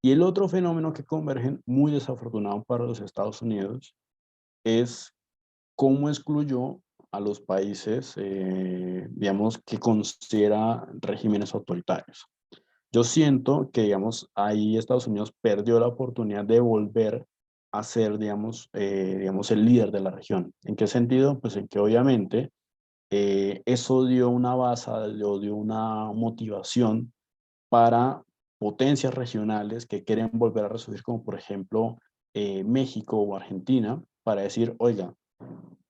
Y el otro fenómeno que convergen, muy desafortunado para los Estados Unidos, es cómo excluyó a los países, digamos, que considera regímenes autoritarios. Yo siento que, digamos, ahí Estados Unidos perdió la oportunidad de volver a ser, digamos, el líder de la región. ¿En qué sentido? Pues en que obviamente eso dio una base, dio una motivación para potencias regionales que quieren volver a resurgir, como por ejemplo México o Argentina, para decir, oiga,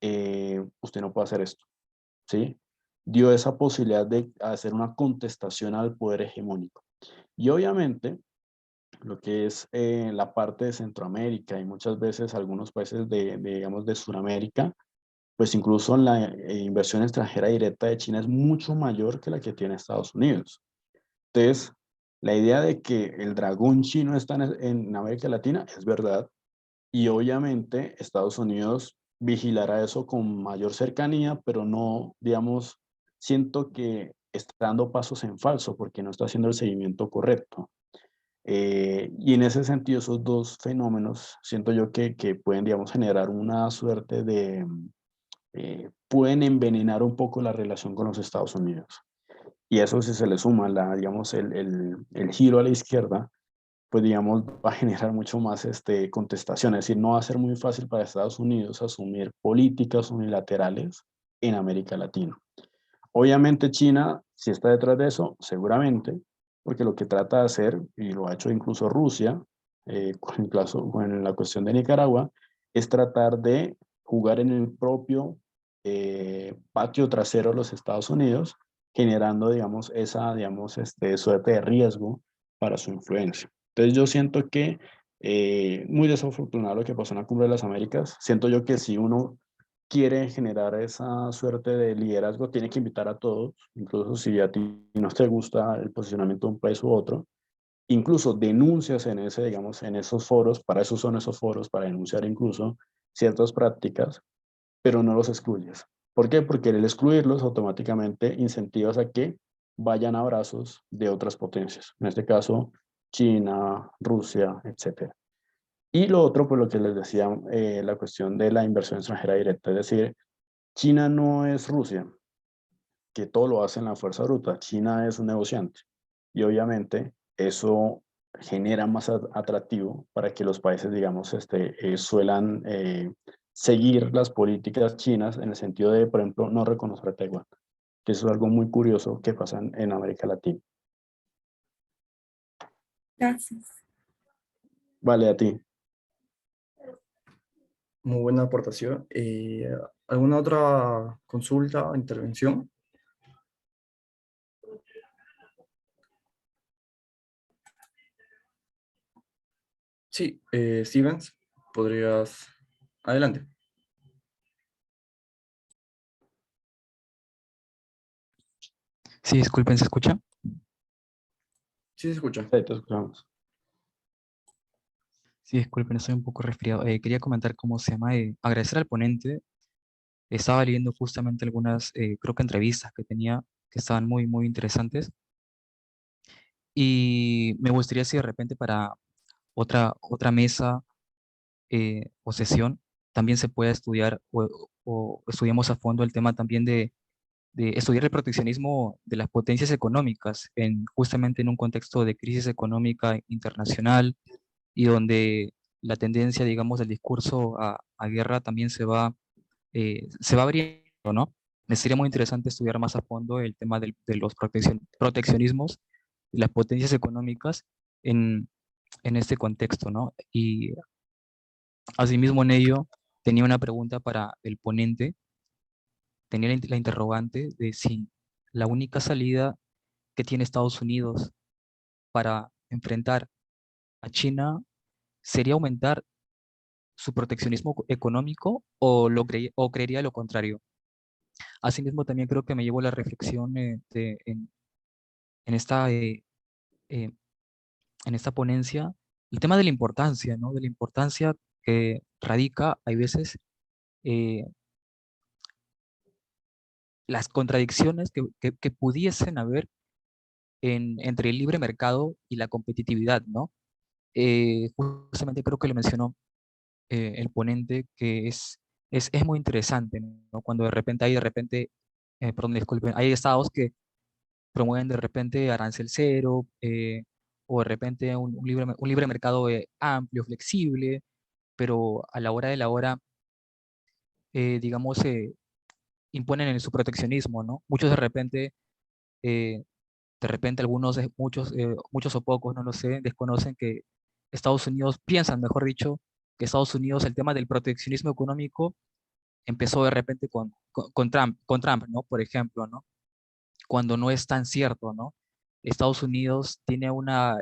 usted no puede hacer esto, ¿sí? Dio esa posibilidad de hacer una contestación al poder hegemónico. Y obviamente, lo que es la parte de Centroamérica y muchas veces algunos países digamos, de Sudamérica, pues incluso la inversión extranjera directa de China es mucho mayor que la que tiene Estados Unidos. Entonces, la idea de que el dragón chino está en América Latina es verdad, y obviamente Estados Unidos vigilará eso con mayor cercanía, pero no, digamos, siento que está dando pasos en falso porque no está haciendo el seguimiento correcto. Y en ese sentido, esos dos fenómenos, siento yo que pueden, digamos, generar una suerte de, pueden envenenar un poco la relación con los Estados Unidos. Y eso si se le suma, digamos, el giro a la izquierda, pues digamos, va a generar mucho más contestación. Es decir, no va a ser muy fácil para Estados Unidos asumir políticas unilaterales en América Latina. Obviamente China, si está detrás de eso, seguramente, porque lo que trata de hacer, y lo ha hecho incluso Rusia, con la cuestión de Nicaragua, es tratar de jugar en el propio patio trasero de los Estados Unidos, generando, digamos, esa, digamos, suerte de riesgo para su influencia. Entonces yo siento que muy desafortunado lo que pasó en la Cumbre de las Américas. Siento yo que si uno quiere generar esa suerte de liderazgo, tiene que invitar a todos, incluso si a ti no te gusta el posicionamiento de un país u otro, incluso denuncias en ese, digamos, en esos foros, para eso son esos foros, para denunciar incluso ciertas prácticas, pero no los excluyes. ¿Por qué? Porque el excluirlos automáticamente incentivas a que vayan a brazos de otras potencias, en este caso China, Rusia, etcétera. Y lo otro, pues lo que les decía, la cuestión de la inversión extranjera directa, es decir, China no es Rusia, que todo lo hace en la fuerza bruta. China es un negociante y obviamente eso genera más atractivo para que los países, digamos, suelan seguir las políticas chinas en el sentido de, por ejemplo, no reconocer a Taiwán, que eso es algo muy curioso que pasa en América Latina. Gracias. Vale, a ti. Muy buena aportación. ¿Alguna otra consulta o intervención? Sí, Stevens, podrías... Adelante. Sí, disculpen, ¿se escucha? Sí, se escucha. Ahí te escuchamos. Sí, disculpen, estoy un poco resfriado. Quería comentar cómo se llama, agradecer al ponente. Estaba leyendo justamente algunas, creo que entrevistas que tenía que estaban muy, muy interesantes. Y me gustaría si de repente para otra mesa o sesión también se pueda estudiar o estudiamos a fondo el tema también de estudiar el proteccionismo de las potencias económicas justamente en un contexto de crisis económica internacional y donde la tendencia, digamos, del discurso a guerra también se va abriendo, ¿no? Me sería muy interesante estudiar más a fondo el tema de los proteccionismos y las potencias económicas en, en este contexto, ¿no? Y asimismo en ello tenía una pregunta para el ponente, tenía la interrogante de si la única salida que tiene Estados Unidos para enfrentar a China sería aumentar su proteccionismo económico o creería lo contrario. Asimismo, también creo que me llevo la reflexión en esta, eh, en esta ponencia, el tema de la importancia, ¿no? De la importancia que radica, hay veces, eh, las contradicciones que pudiesen haber entre el libre mercado y la competitividad, ¿no? Justamente creo que lo mencionó el ponente, que es muy interesante, ¿no? Cuando de repente, perdón, disculpen, hay estados que promueven de repente arancel cero, o de repente un libre mercado amplio, flexible, pero a la hora de la hora, digamos, imponen en su proteccionismo, ¿no? Muchos eh, de repente algunos, muchos o pocos, no lo sé, desconocen que Estados Unidos, piensan, mejor dicho, que Estados Unidos, el tema del proteccionismo económico empezó de repente con Trump, ¿no? Por ejemplo, ¿no? Cuando no es tan cierto, ¿no? Estados Unidos tiene una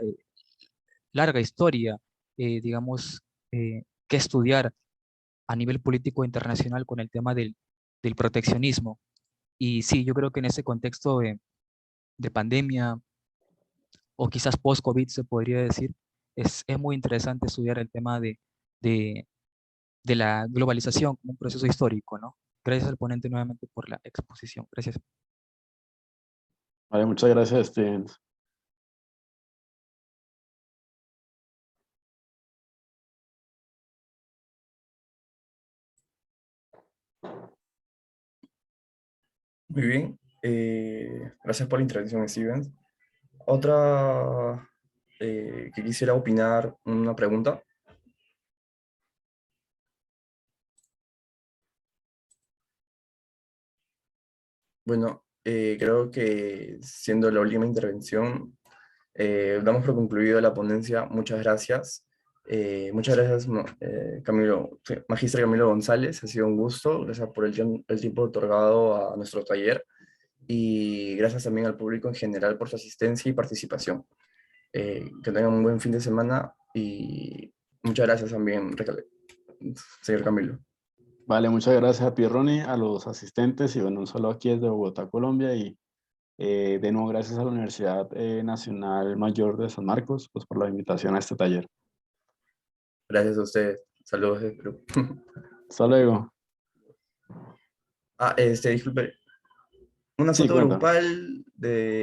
larga historia, digamos, que estudiar a nivel político internacional con el tema del proteccionismo. Y sí, yo creo que en ese contexto de pandemia o quizás post-COVID se podría decir, es muy interesante estudiar el tema de, de la globalización como un proceso histórico, ¿no? Gracias al ponente nuevamente por la exposición. Gracias. Vale, muchas gracias, Steven. Muy bien. Gracias por la intervención, Stevens. Otra que quisiera opinar, una pregunta. Bueno, creo que siendo la última intervención, damos por concluido la ponencia. Muchas gracias. Muchas gracias, Camilo, sí, Magíster Camilo González. Ha sido un gusto. Gracias por el tiempo otorgado a nuestro taller. Y gracias también al público en general por su asistencia y participación. Que tengan un buen fin de semana y muchas gracias también, señor Camilo. Vale, muchas gracias a ti, Ronnie, a los asistentes y bueno, un saludo aquí desde Bogotá, Colombia y de nuevo gracias a la Universidad Nacional Mayor de San Marcos pues, por la invitación a este taller. Gracias a ustedes. Saludos de Perú. Hasta luego. Disculpe. Una Sí, foto cuenta. grupal de